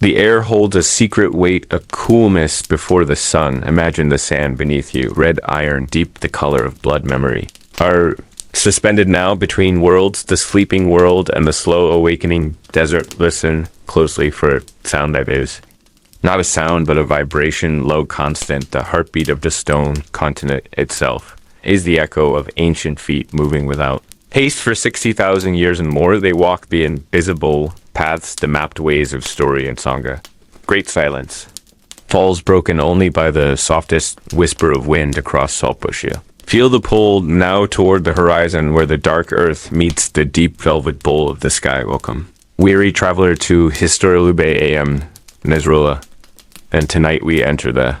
The air holds a secret weight, a coolness before the sun. Imagine the sand beneath you, red iron, deep the color of blood memory. Are suspended now between worlds, the sleeping world and the slow awakening desert. Listen closely for sound that is. Not a sound, but a vibration, low constant, the heartbeat of the stone continent itself. Is the echo of ancient feet moving without. Haste for 60,000 years and more, they walk the invisible paths, the mapped ways of story and sangha. Great silence. Falls broken only by the softest whisper of wind across saltbush. Feel the pull now toward the horizon where the dark earth meets the deep velvet bowl of the sky. Welcome. Weary traveler to History Lullubay AM, Nesrula. And tonight we enter the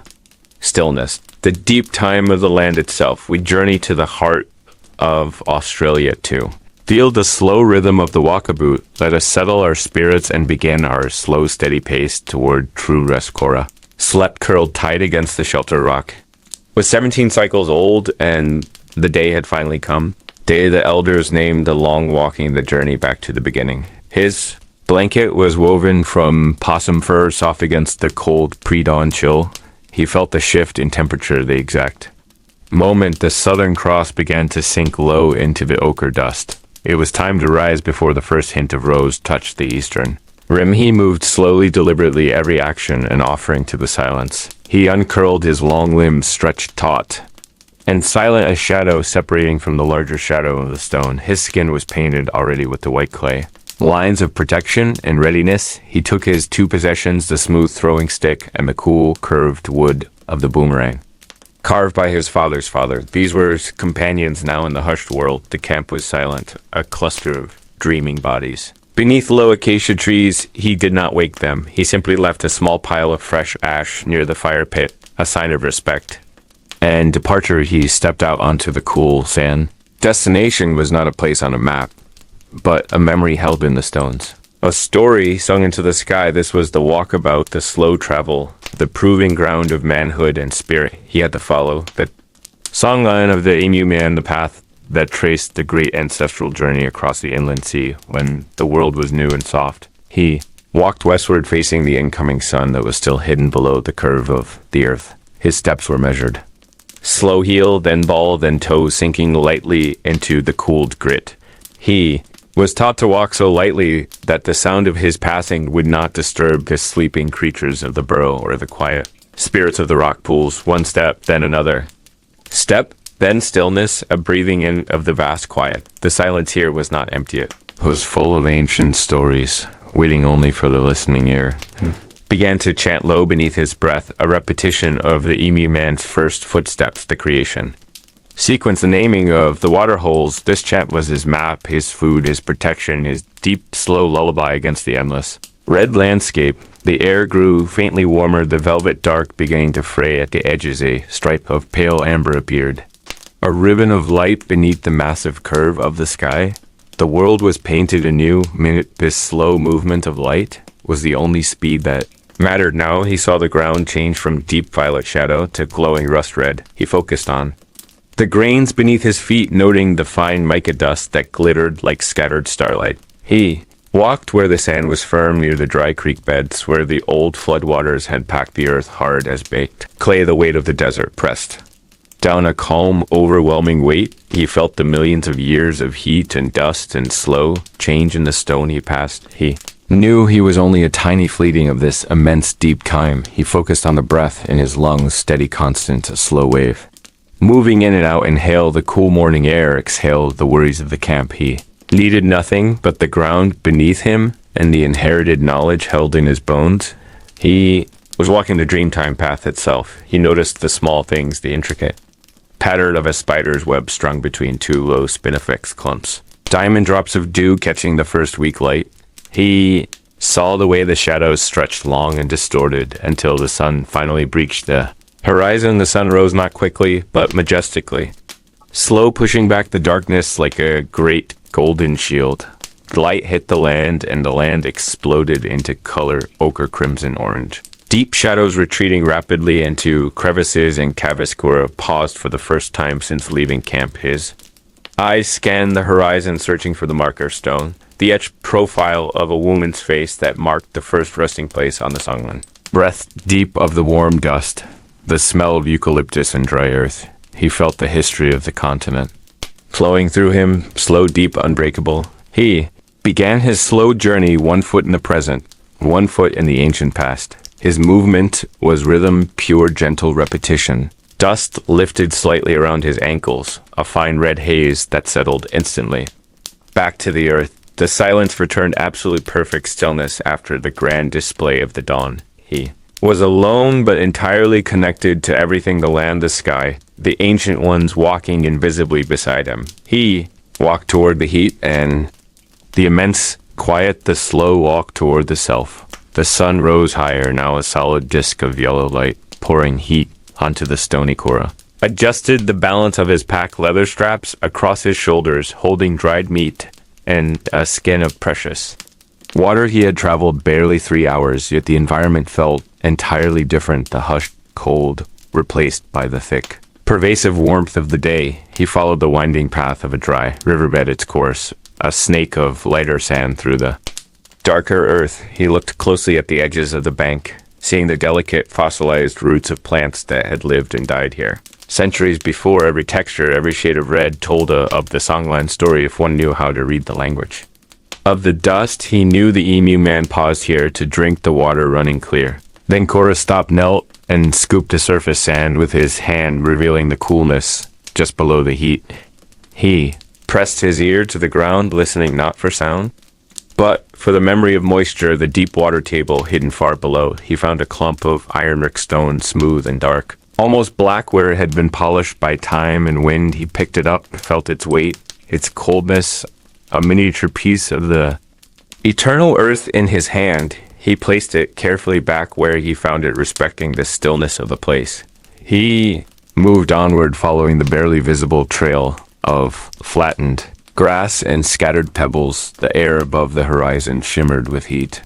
stillness, the deep time of the land itself. We journey to the heart of Australia too. Feel the slow rhythm of the walkabout. Let us settle our spirits and begin our slow, steady pace toward true rest. Cora slept curled tight against the shelter rock. Was 17 cycles old, and the day had finally come. Day the elders named the long walking, the journey back to the beginning. His blanket was woven from possum fur, soft against the cold pre-dawn chill. He felt the shift in temperature, the exact moment the Southern Cross began to sink low into the ochre dust. It was time to rise before the first hint of rose touched the eastern rim. He moved slowly, deliberately, every action an offering to the silence. He uncurled his long limbs, stretched taut, and silent as shadow separating from the larger shadow of the stone. His skin was painted already with the white clay. Lines of protection and readiness. He took his two possessions, the smooth throwing stick and the cool, curved wood of the boomerang. Carved by his father's father. These were his companions now in the hushed world. The camp was silent, a cluster of dreaming bodies. Beneath low acacia trees, he did not wake them. He simply left a small pile of fresh ash near the fire pit, a sign of respect. And departure, he stepped out onto the cool sand. Destination was not a place on a map, but a memory held in the stones. A story sung into the sky. This was the walkabout, the slow travel, the proving ground of manhood and spirit he had to follow. The songline of the emu man, the path that traced the great ancestral journey across the inland sea when the world was new and soft. He walked westward facing the incoming sun that was still hidden below the curve of the earth. His steps were measured. Slow heel, then ball, then toe, sinking lightly into the cooled grit. He was taught to walk so lightly that the sound of his passing would not disturb the sleeping creatures of the burrow or the quiet spirits of the rock pools. One step, then another. Step, then stillness, a breathing in of the vast quiet. The silence here was not empty. It was full of ancient stories, waiting only for the listening ear. Began to chant low beneath his breath, a repetition of the emu man's first footsteps, the creation. Sequence the naming of the water holes. This chant was his map, his food, his protection, his deep, slow lullaby against the endless red landscape. The air grew faintly warmer, the velvet dark beginning to fray at the edges. A stripe of pale amber appeared, a ribbon of light beneath the massive curve of the sky. The world was painted anew. This slow movement of light was the only speed that mattered now. He saw the ground change from deep violet shadow to glowing rust red. He focused on the grains beneath his feet, noting the fine mica dust that glittered like scattered starlight. He walked where the sand was firm near the dry creek beds, where the old floodwaters had packed the earth hard as baked clay. The weight of the desert pressed down a calm, overwhelming weight. He felt the millions of years of heat and dust and slow change in the stone he passed. He knew he was only a tiny fleeting of this immense deep time. He focused on the breath in his lungs, steady, constant, a slow wave. Moving in and out, inhale the cool morning air, exhale the worries of the camp. He needed nothing but the ground beneath him and the inherited knowledge held in his bones. He was walking the dreamtime path itself. He noticed the small things, the intricate pattern of a spider's web strung between two low spinifex clumps. Diamond drops of dew catching the first weak light. He saw the way the shadows stretched long and distorted until the sun finally breached the horizon. The sun rose not quickly, but majestically, slow, pushing back the darkness like a great golden shield. The light hit the land, and the land exploded into color ochre, crimson, orange. Deep shadows retreating rapidly into crevices, and Kaviskura paused for the first time since leaving camp. His eyes scanned the horizon, searching for the marker stone. the etched profile of a woman's face that marked the first resting place on the songland. Breath deep of the warm dust, the smell of eucalyptus and dry earth. He felt the history of the continent flowing through him, slow, deep, unbreakable. He began his slow journey, 1 foot in the present, 1 foot in the ancient past. His movement was rhythm, pure, gentle repetition. Dust lifted slightly around his ankles, a fine red haze that settled instantly. Back to the earth, the silence returned absolute perfect stillness after the grand display of the dawn. He was alone but entirely connected to everything, the land, the sky, the ancient ones walking invisibly beside him. He walked toward the heat and the immense quiet, the slow walk toward the self. The sun rose higher, now a solid disk of yellow light, pouring heat onto the stony Cora. Adjusted the balance of his pack leather straps across his shoulders, holding dried meat and a skin of precious water. He had traveled barely 3 hours, yet the environment felt entirely different, the hushed cold replaced by the thick, pervasive warmth of the day. He followed the winding path of a dry riverbed its course, a snake of lighter sand through the darker earth. He looked closely at the edges of the bank, seeing the delicate fossilized roots of plants that had lived and died here centuries before. Every texture, every shade of red told of the songline story if one knew how to read the language. Of the dust, he knew the emu man paused here to drink the water running clear. Then Cora stopped, knelt, and scooped the surface sand with his hand, revealing the coolness just below the heat. He pressed his ear to the ground, listening not for sound, but for the memory of moisture, the deep water table hidden far below. He found a clump of ironwork stone, smooth and dark, almost black where it had been polished by time and wind. He picked it up, felt its weight, its coldness, a miniature piece of the eternal earth in his hand. He placed it carefully back where he found it, respecting the stillness of the place. He moved onward, following the barely visible trail of flattened grass and scattered pebbles. The air above the horizon shimmered with heat,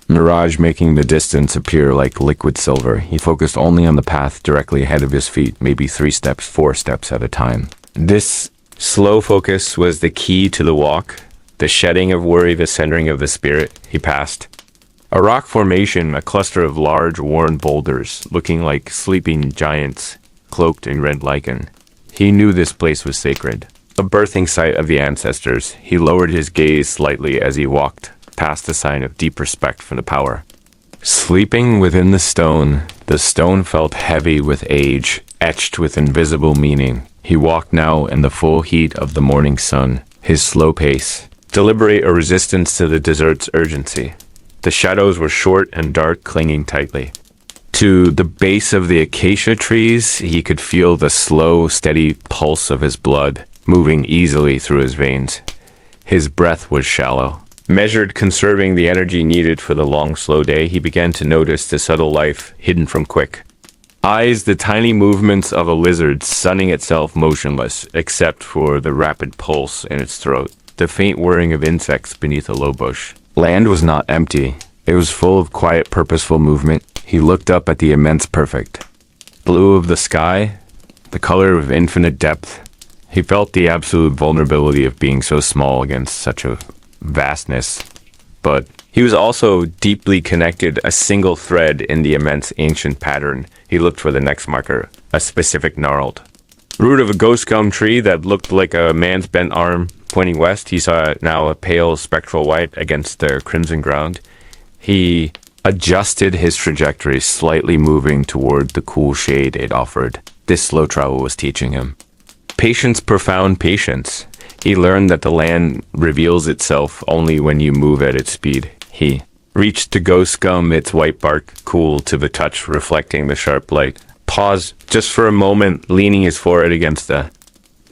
mirage making the distance appear like liquid silver. He focused only on the path directly ahead of his feet, maybe 3 steps, 4 steps at a time. This slow focus was the key to the walk, the shedding of worry, the centering of the spirit. He passed a rock formation, a cluster of large, worn boulders, looking like sleeping giants cloaked in red lichen. He knew this place was sacred, a birthing site of the ancestors. He lowered his gaze slightly as he walked past the sign of deep respect for the power sleeping within the stone. The stone felt heavy with age, etched with invisible meaning. He walked now in the full heat of the morning sun, his slow pace, deliberate, a resistance to the desert's urgency. The shadows were short and dark, clinging tightly to the base of the acacia trees. He could feel the slow, steady pulse of his blood moving easily through his veins. His breath was shallow, measured, conserving the energy needed for the long, slow day. He began to notice the subtle life hidden from quick eyes, the tiny movements of a lizard sunning itself motionless, except for the rapid pulse in its throat, the faint whirring of insects beneath a low bush. Land was not empty. It was full of quiet, purposeful movement. He looked up at the immense, perfect blue of the sky, the color of infinite depth. He felt the absolute vulnerability of being so small against such a vastness, but he was also deeply connected, a single thread in the immense ancient pattern. He looked for the next marker, a specific gnarled root of a ghost gum tree that looked like a man's bent arm pointing west. He saw now a pale spectral white against the crimson ground. He adjusted his trajectory, slightly moving toward the cool shade it offered. This slow travel was teaching him patience, profound patience. He learned that the land reveals itself only when you move at its speed. He reached the ghost gum, its white bark cool to the touch, reflecting the sharp light. Paused just for a moment, leaning his forehead against the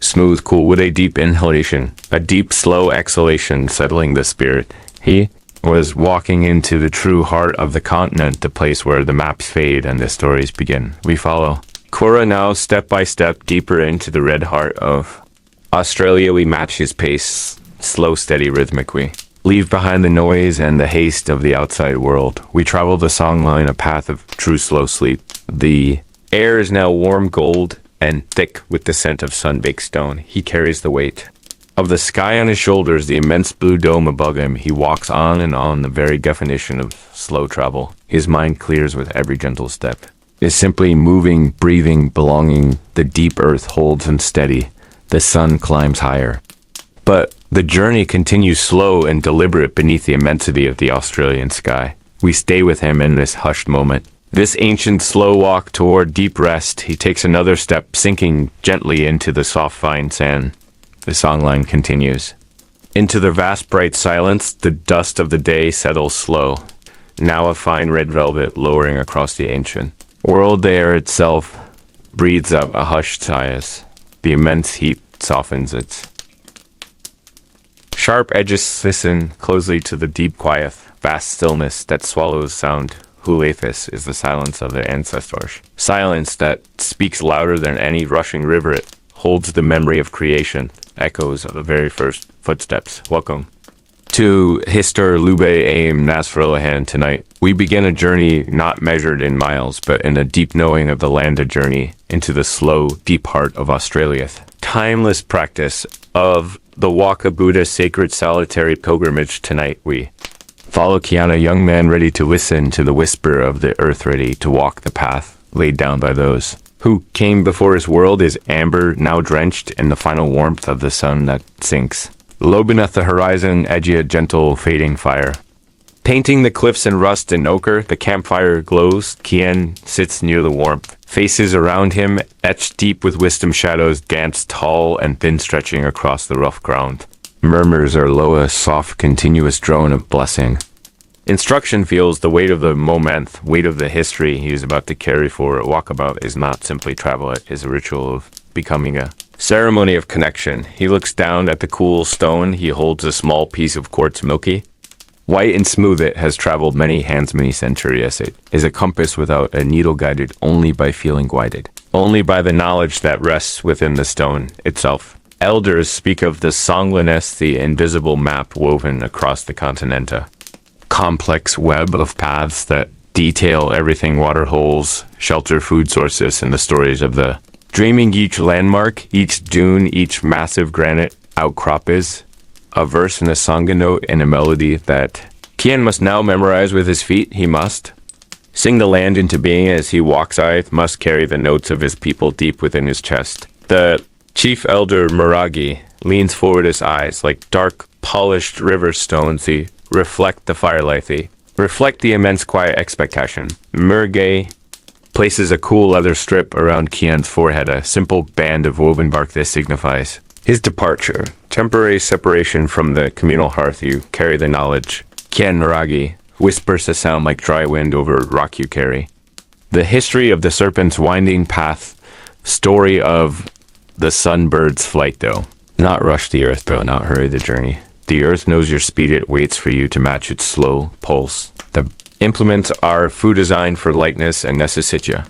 smooth cool with a deep inhalation, a deep, slow exhalation, settling the spirit. He was walking into the true heart of the continent, the place where the maps fade and the stories begin. We follow Cora now, step by step, deeper into the red heart of Australia. We match his pace, slow, steady, rhythmic. We leave behind the noise and the haste of the outside world. We travel the songline, a path of true slow sleep. The air is now warm gold and thick with the scent of sun-baked stone. He carries the weight Of the sky on his shoulders, the immense blue dome above him, he walks on and on, the very definition of slow travel. His mind clears with every gentle step. Is simply moving, breathing, belonging. The deep earth holds him steady. The sun climbs higher. But the journey continues slow and deliberate beneath the immensity of the Australian sky. We stay with him in this hushed moment. This ancient slow walk toward deep rest, he takes another step, sinking gently into the soft fine sand. The songline continues. Into the vast bright silence, the dust of the day settles slow. Now a fine red velvet lowering across the ancient world. The air itself breathes out a hushed sigh. The immense heat softens its sharp edges listen closely to the deep quiet, vast stillness that swallows sound. Hulethis is the silence of the ancestors. Silence that speaks louder than any rushing river. It holds the memory of creation, echoes of the very first footsteps. Welcome to History Lullubay Aim Nasfrolahan tonight. We begin a journey not measured in miles, but in a deep knowing of the land, a journey into the slow, deep heart of Australia. Timeless practice of the Walkabout sacred solitary pilgrimage. Tonight we follow Kian, a young man ready to listen to the whisper of the earth, ready to walk the path laid down by those who came before his world. Is amber, now drenched in the final warmth of the sun that sinks low beneath the horizon, edgy a gentle fading fire. Painting the cliffs in rust and ochre, the campfire glows. Kian sits near the warmth. Faces around him, etched deep with wisdom shadows, dance tall and thin stretching across the rough ground. Murmurs are low, a soft, continuous drone of blessing. Instruction feels the weight of the moment, weight of the history he is about to carry forward. Walkabout is not simply travel, it is a ritual of becoming, a ceremony of connection. He looks down at the cool stone. He holds a small piece of quartz, milky white and smooth. It has traveled many hands, many centuries. It is a compass without a needle, guided only by feeling guided, only by the knowledge that rests within the stone itself. Elders speak of the songliness, the invisible map woven across the continent, a complex web of paths that detail everything: water holes, shelter, food sources, and the stories of the dreaming. Each landmark, each dune, each massive granite outcrop is a verse and a song, a note and a melody that Kian must now memorize with his feet. He must sing the land into being as he walks. I must carry the notes of his people deep within his chest. The chief elder Maragi leans forward, his eyes like dark polished river stones. He reflect the firelight, they reflect the immense quiet expectation. Murgay places a cool leather strip around Kian's forehead, a simple band of woven bark. This signifies his departure, temporary separation from the communal hearth. You carry the knowledge. Kian Maragi whispers a sound like dry wind over rock you carry. The history of the serpent's winding path, story of the sunbird's flight, though. Not rush the earth, though, not hurry the journey. The earth knows your speed, it waits for you to match its slow pulse. The implements are food designed for lightness and necessitya.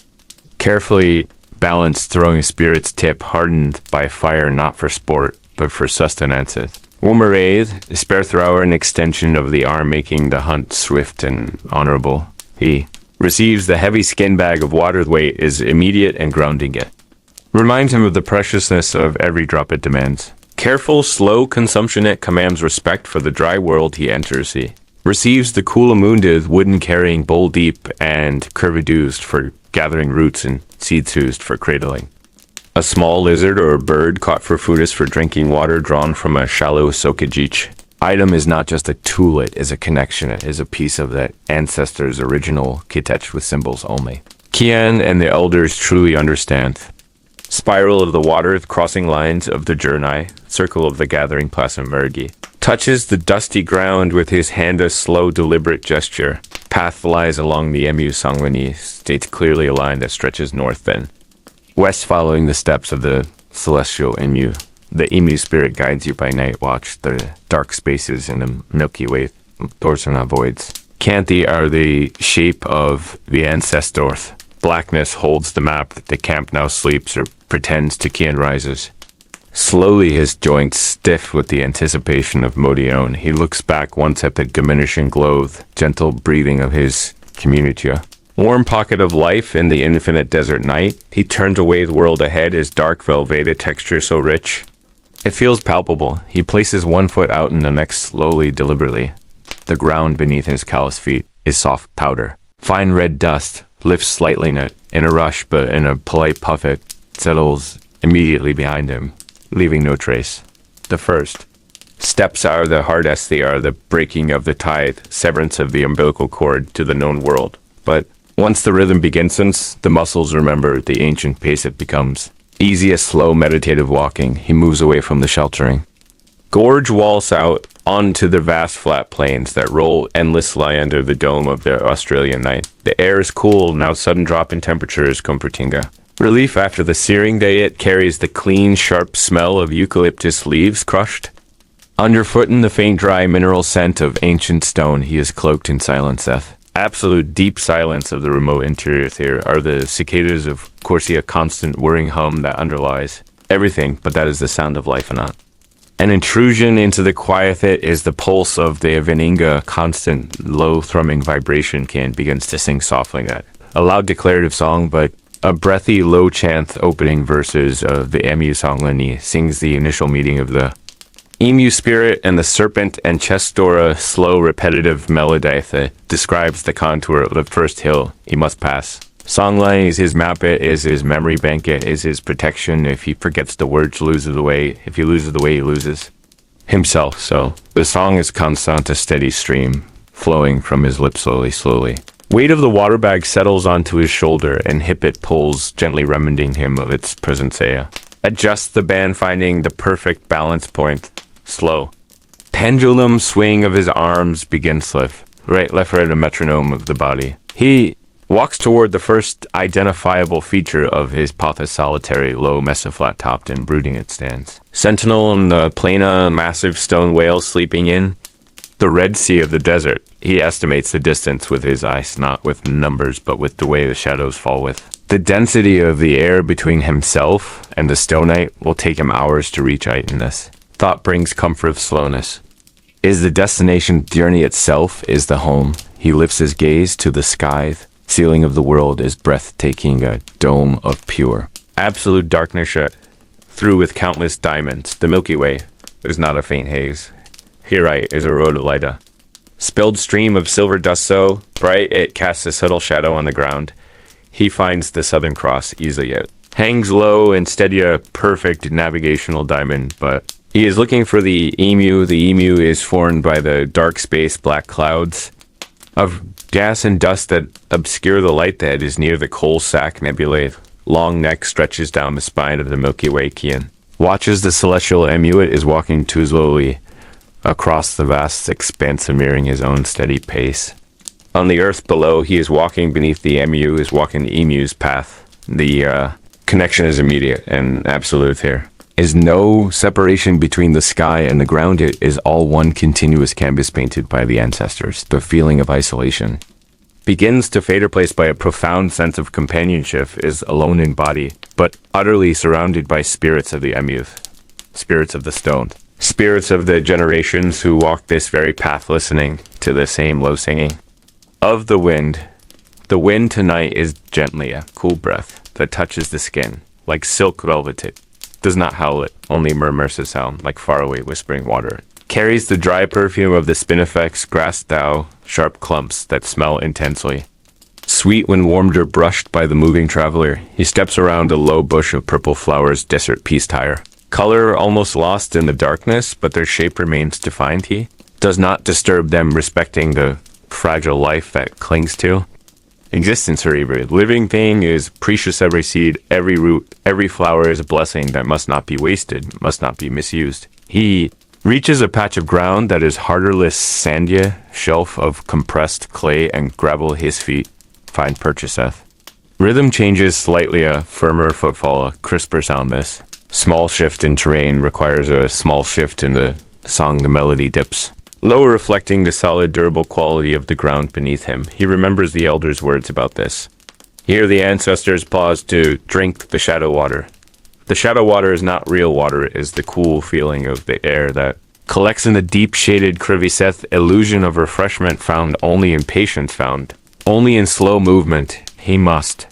Carefully balanced, throwing a spirit's tip, hardened by fire, not for sport, but for sustenance. Womerade, spare thrower, an extension of the arm, making the hunt swift and honorable. He receives the heavy skin bag of water. Weight is immediate and grounding it. Reminds him of the preciousness of every drop it demands. Careful, slow consumption, it commands respect for the dry world he enters. He receives the Coolamundid wooden carrying bowl deep and curved for gathering roots and seeds used for cradling. A small lizard or a bird caught for food is for drinking water drawn from a shallow sokajich. Item is not just a tool, it is a connection. It is a piece of the ancestor's original kitech with symbols only. Kian and the elders truly understand. Spiral of the water, crossing lines of the journey, circle of the gathering Plasamergi. Touches the dusty ground with his hand, a slow, deliberate gesture. Path lies along the Emu Sangwani, states clearly aligned that stretches north then west, following the steps of the celestial Emu. The Emu spirit guides you by night watch, the dark spaces in the Milky Way. Those are not voids. Kanthi are the shape of the ancestors. Blackness holds the map that the camp now sleeps or pretends to Kian rises. Slowly his joints stiff with the anticipation of Modion. He looks back once at the diminishing glow, gentle breathing of his community. Warm pocket of life in the infinite desert night. He turns away the world ahead, his dark velveted texture so rich. It feels palpable. He places one foot out and the next slowly, deliberately. The ground beneath his calloused feet is soft powder. Fine red dust lifts slightly in a rush, but in a polite puff it settles immediately behind him, leaving no trace. The first steps are the hardest. They are the breaking of the tide, severance of the umbilical cord to the known world. But once the rhythm begins, the muscles remember the ancient pace it becomes. Easy as slow meditative walking, he moves away from the sheltering. Gorge walls out onto the vast flat plains that roll endlessly under the dome of the Australian night. The air is cool, now sudden drop in temperature is comforting. Relief after the searing day, it carries the clean, sharp smell of eucalyptus leaves crushed. Underfoot in the faint, dry mineral scent of ancient stone, he is cloaked in silence. Absolute deep silence of the remote interior here are the cicadas, of course, a constant whirring hum that underlies everything, but that is the sound of life and not. An intrusion into the quiet is the pulse of the Veninga, constant low thrumming vibration begins to sing softly. A loud declarative song, but a breathy low chant opening verses of the Emu Songlani sings the initial meeting of the emu spirit and the serpent, and Chestora slow repetitive melody that describes the contour of the first hill he must pass. Songline is his map, it is his memory bank, it is his protection. If he forgets the words, loses the way. If he loses the way, he loses himself. So the song is constant, a steady stream flowing from his lips slowly. Weight of the water bag settles onto his shoulder and hip it pulls, gently reminding him of its presence. Adjusts the band, finding the perfect balance point. Slow. Pendulum swing of his arms begins left, right, a metronome of the body. He walks toward the first identifiable feature of his pothos, solitary, low, mesoflat topped and brooding it stands. Sentinel in the plana, massive stone whale sleeping in the Red Sea of the desert. He estimates the distance with his eyes, not with numbers, but with the way the shadows fall with. The density of the air between himself and the stonite will take him hours to reach this. Thought brings comfort of slowness. Is the destination journey itself is the home. He lifts his gaze to the sky. Ceiling of the world is breathtaking, a dome of pure absolute darkness through with countless diamonds. The Milky Way is not a faint haze. Here is a rhodolita. Spilled stream of silver dust so bright it casts a subtle shadow on the ground. He finds the Southern Cross easily. It hangs low and steady, a perfect navigational diamond, but he is looking for the emu. The emu is formed by the dark space, black clouds of gas and dust that obscure the light that is near the coal sack nebulae. Long neck stretches down the spine of the Milky Way. Kian watches the celestial emu. It is walking too slowly across the vast expanse, mirroring his own steady pace. On the earth below, he is walking beneath the emu, is walking the emu's path. The connection is immediate and absolute here. Is no separation between the sky and the ground. It is all one continuous canvas painted by the ancestors. The feeling of isolation begins to fade, replaced by a profound sense of companionship. Is alone in body, but utterly surrounded by spirits of the emu, spirits of the stone, spirits of the generations who walk this very path, listening to the same low singing of the wind. The wind tonight is gently a cool breath that touches the skin like silk velvet. It does not howl, it only murmurs a sound like faraway whispering water. Carries the dry perfume of the spinifex, grass dough, sharp clumps that smell intensely. Sweet when warmed or brushed by the moving traveler. He steps around a low bush of purple flowers, desert peace tire. Color almost lost in the darkness, but their shape remains defined. He does not disturb them, respecting the fragile life that clings to. Existence or every living thing is precious. Every seed, every root, every flower is a blessing that must not be wasted, must not be misused. He reaches a patch of ground that is harderless sandia, shelf of compressed clay and gravel. His feet find purchaseth. Rhythm changes slightly, a firmer footfall, a crisper soundness. Small shift in terrain requires a small shift in the song. The melody dips lower, reflecting the solid, durable quality of the ground beneath him. He remembers the elders' words about this. Here the ancestors pause to drink the shadow water. The shadow water is not real water, it is the cool feeling of the air that collects in the deep shaded crevices, illusion of refreshment found only in patience, found only in slow movement. He must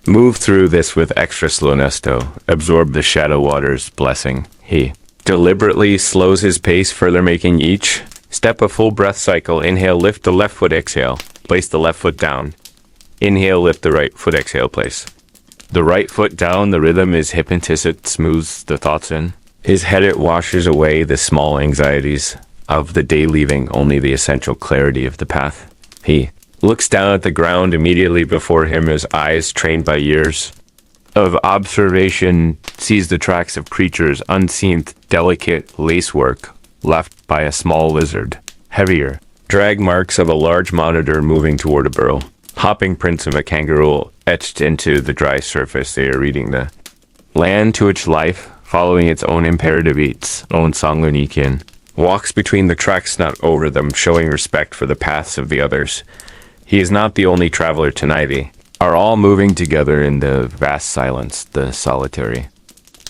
move through this with extra slowness to absorb the shadow water's blessing. He deliberately slows his pace, further making each step a full breath cycle. Inhale, lift the left foot, exhale. Place the left foot down. Inhale, lift the right foot, exhale, place. The right foot down, the rhythm is hypnotic, smooths the thoughts in. His head, it washes away the small anxieties of the day, leaving only the essential clarity of the path. He looks down at the ground immediately before him, his eyes trained by years of observation, sees the tracks of creatures, unseen, delicate lacework left by a small lizard, heavier, drag marks of a large monitor moving toward a burrow, hopping prints of a kangaroo etched into the dry surface. They are reading the land to its life, following its own imperative, its own Songlunikian. Walks between the tracks, not over them, showing respect for the paths of the others. He is not the only traveler tonight. They are all moving together in the vast silence, the solitary.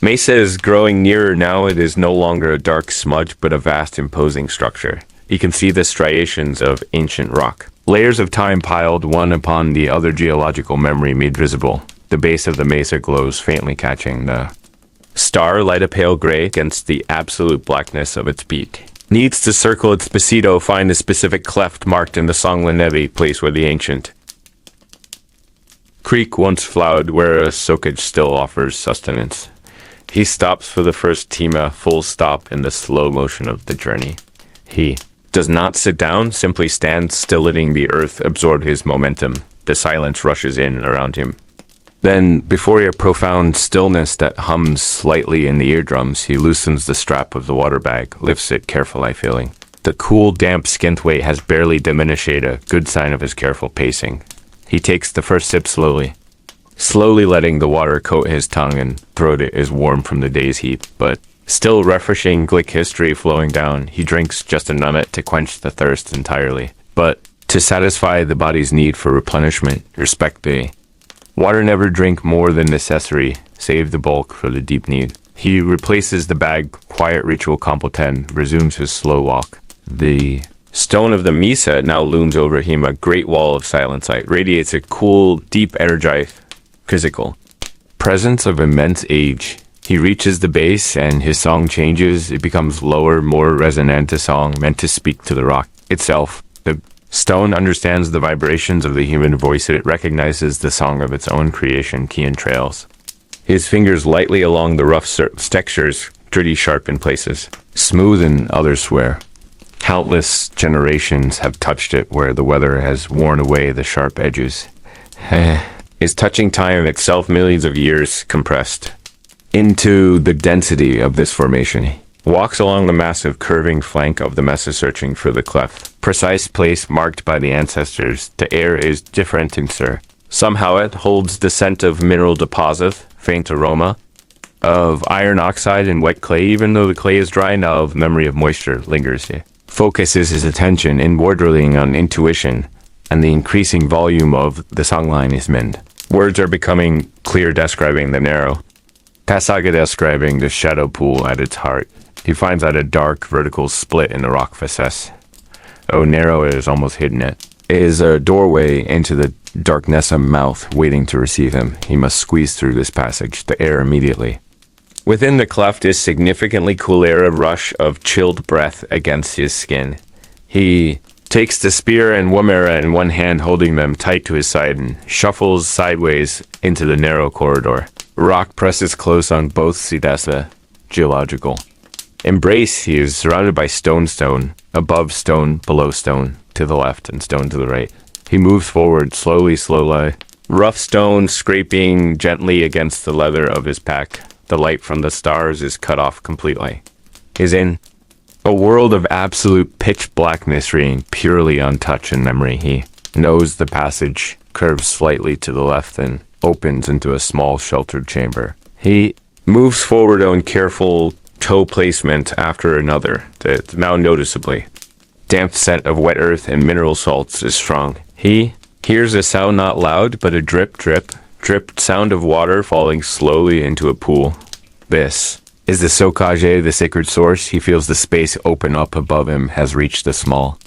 Mesa is growing nearer now. It is no longer a dark smudge, but a vast, imposing structure. You can see the striations of ancient rock. Layers of time piled one upon the other, geological memory made visible. The base of the mesa glows faintly, catching the star light, a pale gray against the absolute blackness of its peak. Needs to circle its pasito, find the specific cleft marked in the Songlanevi, place where the ancient creek once flowed, where a soakage still offers sustenance. He stops for the first tima, full stop in the slow motion of the journey. He does not sit down, simply stands still, letting the earth absorb his momentum. The silence rushes in around him. Then, before a profound stillness that hums slightly in the eardrums, he loosens the strap of the water bag, lifts it carefully, feeling the cool, damp skin weight has barely diminished, a good sign of his careful pacing. He takes the first sip slowly letting the water coat his tongue and throat. It is warm from the day's heat, but still refreshing, glick history flowing down. He drinks just enough of it to quench the thirst entirely, but to satisfy the body's need for replenishment. Respect the water, never drink more than necessary, save the bulk for the deep need. He replaces the bag, quiet ritual completed, resumes his slow walk. The stone of the Mesa now looms over him, a great wall of silence light, radiates a cool, deep, energized, physical presence of immense age. He reaches the base and his song changes. It becomes lower, more resonant, a song meant to speak to the rock itself. The stone understands the vibrations of the human voice. It recognizes the song of its own creation, key and trails. His fingers lightly along the rough textures, gritty, sharp in places, smooth in others where countless generations have touched it, where the weather has worn away the sharp edges. Is touching time itself, millions of years compressed into the density of this formation. He walks along the massive curving flank of the mesa, searching for the cleft precise place marked by the ancestors. The air is different in sir. Somehow it holds the scent of mineral deposit, faint aroma of iron oxide and wet clay. Even though the clay is dry now, of memory of moisture lingers. He focuses his attention inwardly on intuition, and the increasing volume of the songline is mend. Words are becoming clear, describing the narrow passaga, describing the shadow pool at its heart. He finds out a dark vertical split in the rock facet. Oh, narrow, it is almost hidden. It is a doorway into the darkness, a mouth waiting to receive him. He must squeeze through this passage, the air immediately. Within the cleft is significantly cool air, a rush of chilled breath against his skin. He takes the spear and Womera in one hand, holding them tight to his side, and shuffles sideways into the narrow corridor. Rock presses close on both sides. Geological embrace. He is surrounded by stone, above stone, below stone, to the left, and stone to the right. He moves forward slowly. Rough stone scraping gently against the leather of his pack. The light from the stars is cut off completely. He's in a world of absolute pitch blackness, reigning purely untouched in memory. He knows the passage curves slightly to the left and opens into a small sheltered chamber. He moves forward on careful toe placement after another, that now noticeably damp scent of wet earth and mineral salts is strong. He hears a sound, not loud, but a drip sound of water falling slowly into a pool. This is the Sokage, the sacred source. He feels the space open up above him, has reached the small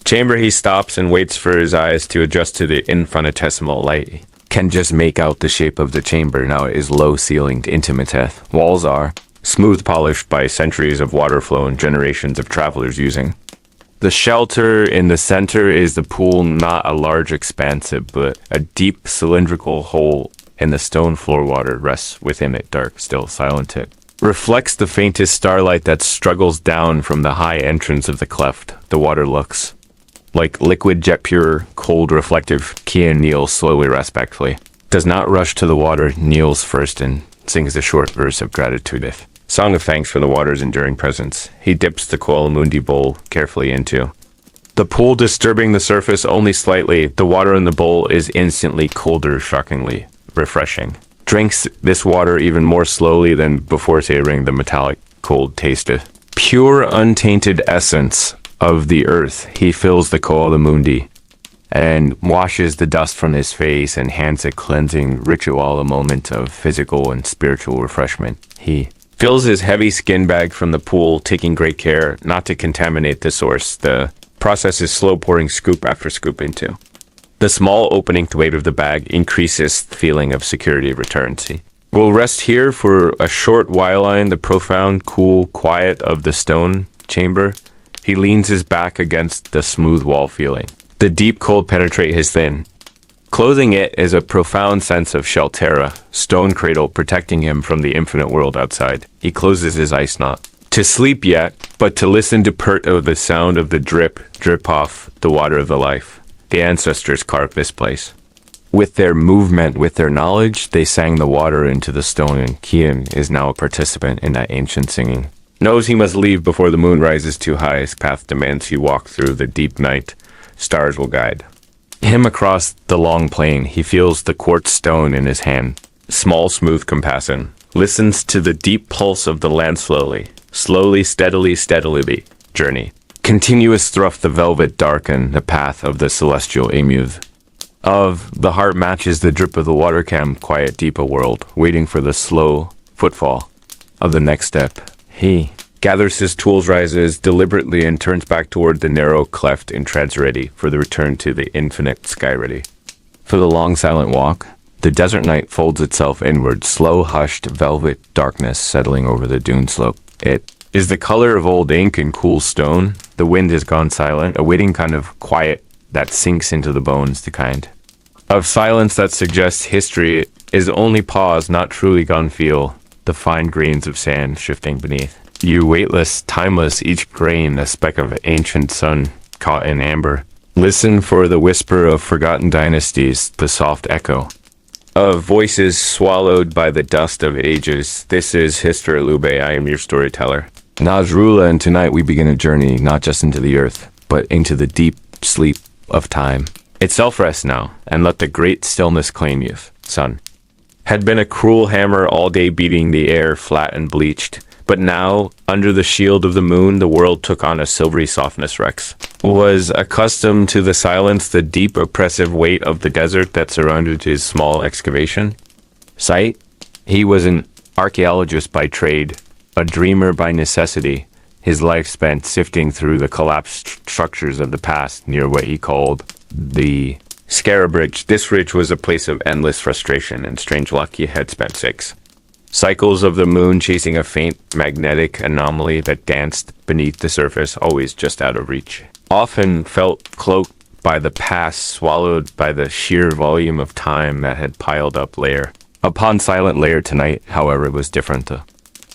chamber. He stops and waits for his eyes to adjust to the infinitesimal light. Can just make out the shape of the chamber. Now it is low ceilinged, intimate. Walls are smooth polished by centuries of water flow and generations of travelers using. The shelter in the center is the pool, not a large expansive, but a deep cylindrical hole in the stone floor. Water rests within it, dark, still, silent. It reflects the faintest starlight that struggles down from the high entrance of the cleft. The water looks like liquid, jet pure, cold, reflective. Kian kneels slowly, respectfully. Does not rush to the water, kneels first and sings a short verse of gratitude. Song of thanks for the water's enduring presence. He dips the Koalamundi bowl carefully into the pool, disturbing the surface only slightly. The water in the bowl is instantly colder, shockingly refreshing. Drinks this water even more slowly than before, savoring the metallic, cold taste. Pure, untainted essence of the earth. He fills the Koalamundi and washes the dust from his face and hands a cleansing ritual, a moment of physical and spiritual refreshment. He fills his heavy skin bag from the pool, taking great care not to contaminate the source. The process is slow, pouring scoop after scoop into the small opening. The weight of the bag increases the feeling of security returns. He will rest here for a short while in the profound, cool quiet of the stone chamber. He leans his back against the smooth wall, feeling the deep cold penetrate his thin. Clothing it is a profound sense of shelter, stone cradle protecting him from the infinite world outside. He closes his eyes, not to sleep yet, but to listen to the sound of the drip off the water of the life. The ancestors carved this place. With their movement, with their knowledge, they sang the water into the stone, and Kian is now a participant in that ancient singing. Knows he must leave before the moon rises too high. His path demands he walk through the deep night. Stars will guide him across the long plain. He feels the quartz stone in his hand, small, smooth, compassion. Listens to the deep pulse of the land slowly, steadily, journey. Continuous through the velvet darken the path of the celestial emus. Of the heart matches the drip of the water cam, quiet, deep a world, waiting for the slow footfall of the next step. He gathers his tools, rises deliberately, and turns back toward the narrow cleft and treads ready for the return to the infinite sky, ready for the long silent walk. The desert night folds itself inward, slow, hushed, velvet darkness settling over the dune slope. It is the color of old ink and cool stone. The wind has gone silent, a waiting kind of quiet that sinks into the bones, the kind of silence that suggests history is only pause, not truly gone. Feel the fine grains of sand shifting beneath you, weightless, timeless, each grain a speck of ancient sun caught in amber. Listen for the whisper of forgotten dynasties, the soft echo of voices swallowed by the dust of ages. This is History Lullubay. I am your storyteller, Nazrula, and tonight we begin a journey not just into the earth, but into the deep sleep of time. Itself rest now, and let the great stillness claim you. Sun had been a cruel hammer all day, beating the air flat and bleached. But now, under the shield of the moon, the world took on a silvery softness. Rex was accustomed to the silence, the deep oppressive weight of the desert that surrounded his small excavation site. He was an archaeologist by trade, a dreamer by necessity, his life spent sifting through the collapsed structures of the past near what he called the Scarab Ridge. This ridge was a place of endless frustration, and strange luck he had spent 6 cycles of the moon chasing a faint magnetic anomaly that danced beneath the surface, always just out of reach. Often felt cloaked by the past, swallowed by the sheer volume of time that had piled up layer upon silent layer. Tonight, however, was different. The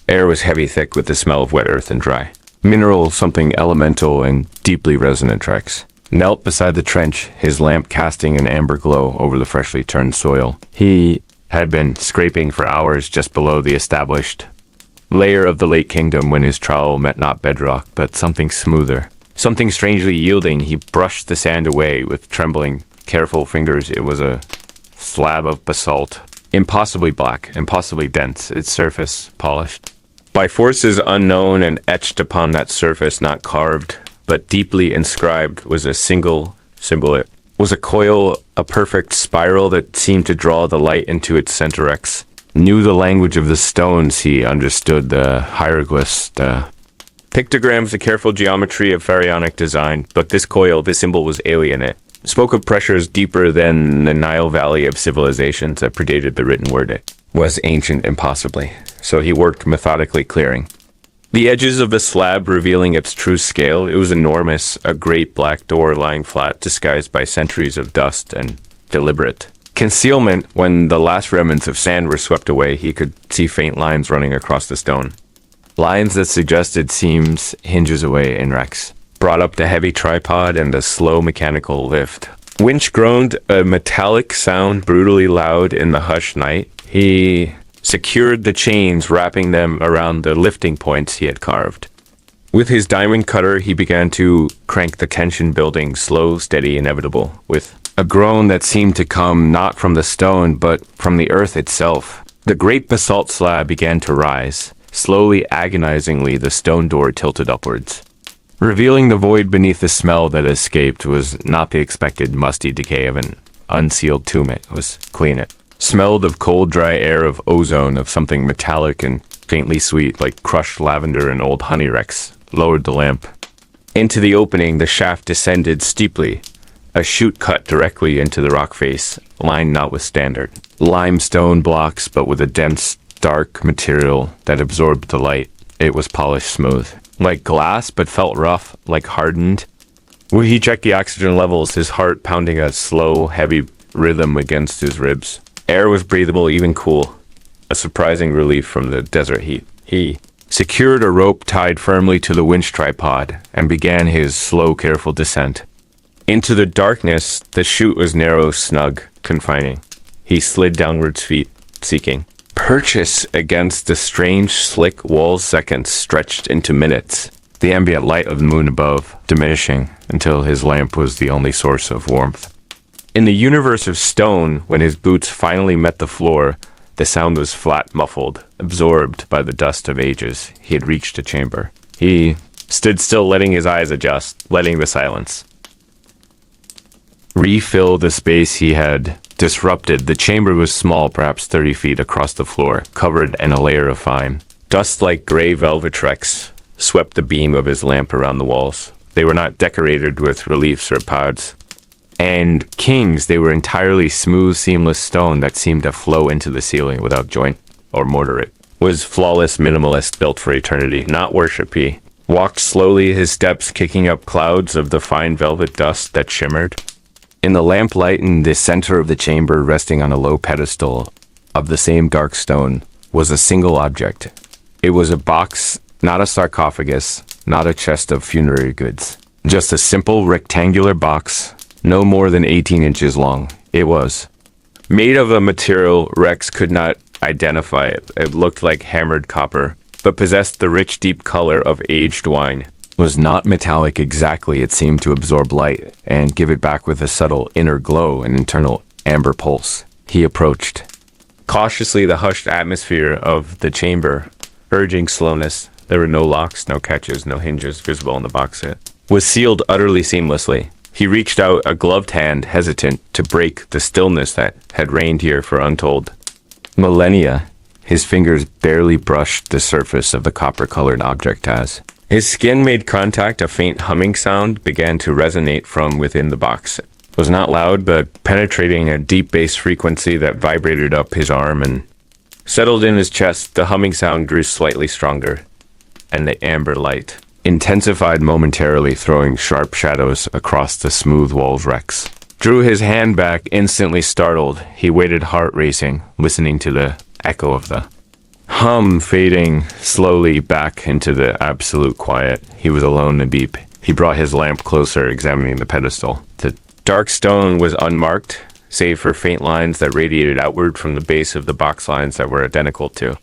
air was heavy, thick with the smell of wet earth and dry mineral, something elemental and deeply resonant. Trex knelt beside the trench, his lamp casting an amber glow over the freshly turned soil. He had been scraping for hours just below the established layer of the late kingdom when his trowel met not bedrock, but something smoother, something strangely yielding. He brushed the sand away with trembling, careful fingers. It was a slab of basalt, impossibly black, impossibly dense, its surface polished by forces unknown, and etched upon that surface, not carved, but deeply inscribed, was a single symbol. It was a coil, a perfect spiral that seemed to draw the light into its center. X knew the language of the stones. He understood the hieroglyphs, the pictograms, the careful geometry of pharaonic design. But this coil, this symbol, was alien. It spoke of pressures deeper than the Nile Valley of civilizations that predated the written word. It was ancient impossibly, so he worked methodically clearing the edges of the slab, revealing its true scale. It was enormous, a great black door lying flat, disguised by centuries of dust and deliberate concealment. When the last remnants of sand were swept away, he could see faint lines running across the stone. Lines that suggested seams hinges away in wrecks. Brought up the heavy tripod and a slow mechanical lift. Winch groaned, a metallic sound brutally loud in the hushed night. He secured the chains, wrapping them around the lifting points he had carved. With his diamond cutter, he began to crank the tension building, slow, steady, inevitable, with a groan that seemed to come not from the stone, but from the earth itself. The great basalt slab began to rise. Slowly, agonizingly, the stone door tilted upwards. Revealing the void beneath. The smell that escaped was not the expected musty decay of an unsealed tomb. It was clean. It smelled of cold, dry air, of ozone, of something metallic and faintly sweet, like crushed lavender and old honey wrecks. Lowered the lamp. Into the opening, the shaft descended steeply. A chute cut directly into the rock face, lined not with standard limestone blocks, but with a dense, dark material that absorbed the light. It was polished smooth, like glass, but felt rough, like hardened. When he checked the oxygen levels, his heart pounding a slow, heavy rhythm against his ribs. Air was breathable, even cool, a surprising relief from the desert heat. He secured a rope tied firmly to the winch tripod and began his slow, careful descent. Into the darkness, the chute was narrow, snug, confining. He slid downwards, feet seeking purchase against the strange, slick walls. Seconds stretched into minutes, the ambient light of the moon above diminishing until his lamp was the only source of warmth. In the universe of stone, when his boots finally met the floor, the sound was flat, muffled, absorbed by the dust of ages. He had reached a chamber. He stood still, letting his eyes adjust, letting the silence refill the space he had disrupted. The chamber was small, perhaps 30 feet across the floor, covered in a layer of fine dust like gray velvet wrecks swept the beam of his lamp around the walls. They were not decorated with reliefs or pods and kings. They were entirely smooth, seamless stone that seemed to flow into the ceiling without joint or mortar. It was flawless, minimalist, built for eternity, not worship. He walked slowly, his steps kicking up clouds of the fine velvet dust that shimmered. In the lamplight in the center of the chamber, resting on a low pedestal of the same dark stone, was a single object. It was a box, not a sarcophagus, not a chest of funerary goods. Just a simple rectangular box, no more than 18 inches long. It was made of a material Rex could not identify. It looked like hammered copper, but possessed the rich, deep color of aged wine. Was not metallic exactly. It seemed to absorb light and give it back with a subtle inner glow, an internal amber pulse. He approached cautiously, the hushed atmosphere of the chamber, urging slowness. There were no locks, no catches, no hinges visible in the box. It was sealed utterly seamlessly. He reached out, a gloved hand, hesitant to break the stillness that had reigned here for untold millennia. His fingers barely brushed the surface of the copper-colored object as his skin made contact. A faint humming sound began to resonate from within the box. It was not loud, but penetrating, a deep bass frequency that vibrated up his arm and settled in his chest. The humming sound grew slightly stronger, and the amber light intensified momentarily, throwing sharp shadows across the smooth walls. Rex drew his hand back, instantly startled. He waited, heart racing, listening to the echo of the hum fading slowly back into the absolute quiet. He was alone and deep. He brought his lamp closer, examining the pedestal. The dark stone was unmarked, save for faint lines that radiated outward from the base of the box lines that were identical to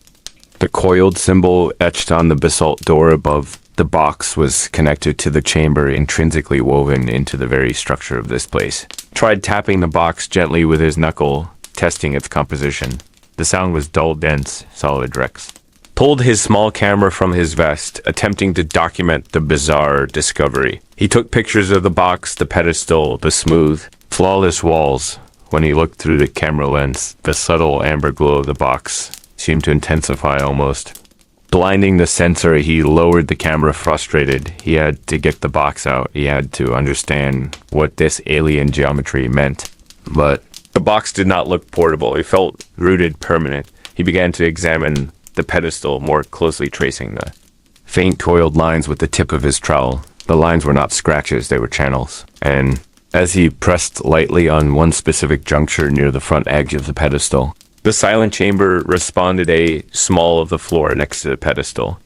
the coiled symbol etched on the basalt door above the box. Was connected to the chamber, intrinsically woven into the very structure of this place. Tried tapping the box gently with his knuckle, testing its composition. The sound was dull, dense, solid. Rex pulled his small camera from his vest, attempting to document the bizarre discovery. He took pictures of the box, the pedestal, the smooth, flawless walls. When he looked through the camera lens, the subtle amber glow of the box seemed to intensify, almost blinding the sensor. He lowered the camera, frustrated. He had to get the box out. He had to understand what this alien geometry meant. But the box did not look portable. It felt rooted, permanent. He began to examine the pedestal more closely, tracing the faint coiled lines with the tip of his trowel. The lines were not scratches, they were channels. And as he pressed lightly on one specific juncture near the front edge of the pedestal, the silent chamber responded. A small of the floor next to the pedestal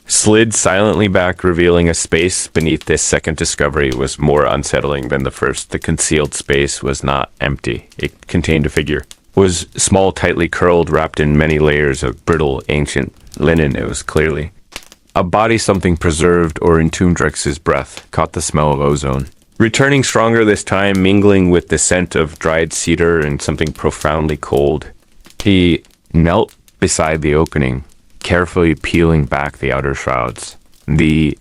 slid silently back, revealing a space beneath. This second discovery was more unsettling than the first. The concealed space was not empty. It contained a figure. It was small, tightly curled, wrapped in many layers of brittle, ancient linen. It was clearly a body. Something preserved or entombed. Rex's breath caught the smell of ozone, returning stronger this time, mingling with the scent of dried cedar and something profoundly cold. He knelt beside the opening, carefully peeling back the outer shrouds. The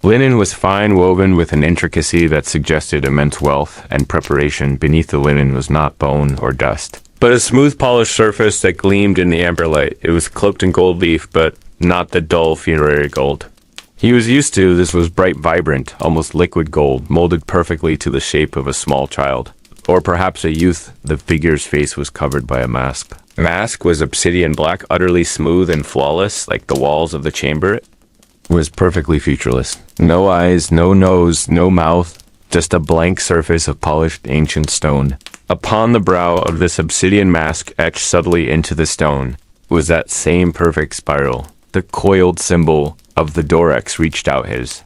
linen was fine, woven with an intricacy that suggested immense wealth and preparation. Beneath the linen was not bone or dust, but a smooth, polished surface that gleamed in the amber light. It was cloaked in gold leaf, but not the dull funerary gold he was used to. This was bright, vibrant, almost liquid gold, molded perfectly to the shape of a small child, or perhaps a youth. The figure's face was covered by a mask. The mask was obsidian black, utterly smooth and flawless, like the walls of the chamber. It was perfectly featureless. No eyes, no nose, no mouth, just a blank surface of polished ancient stone. Upon the brow of this obsidian mask, etched subtly into the stone, was that same perfect spiral. The coiled symbol of the Dorex reached out his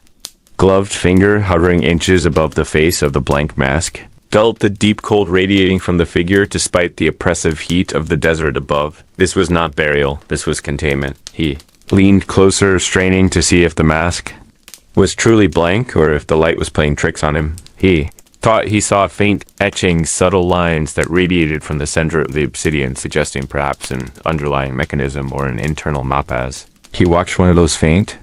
gloved finger, hovering inches above the face of the blank mask, felt the deep cold radiating from the figure despite the oppressive heat of the desert above. This was not burial, this was containment. He leaned closer, straining to see if the mask was truly blank or if the light was playing tricks on him. He thought he saw faint etching, subtle lines that radiated from the center of the obsidian, suggesting perhaps an underlying mechanism or an internal mapas. He watched one of those faint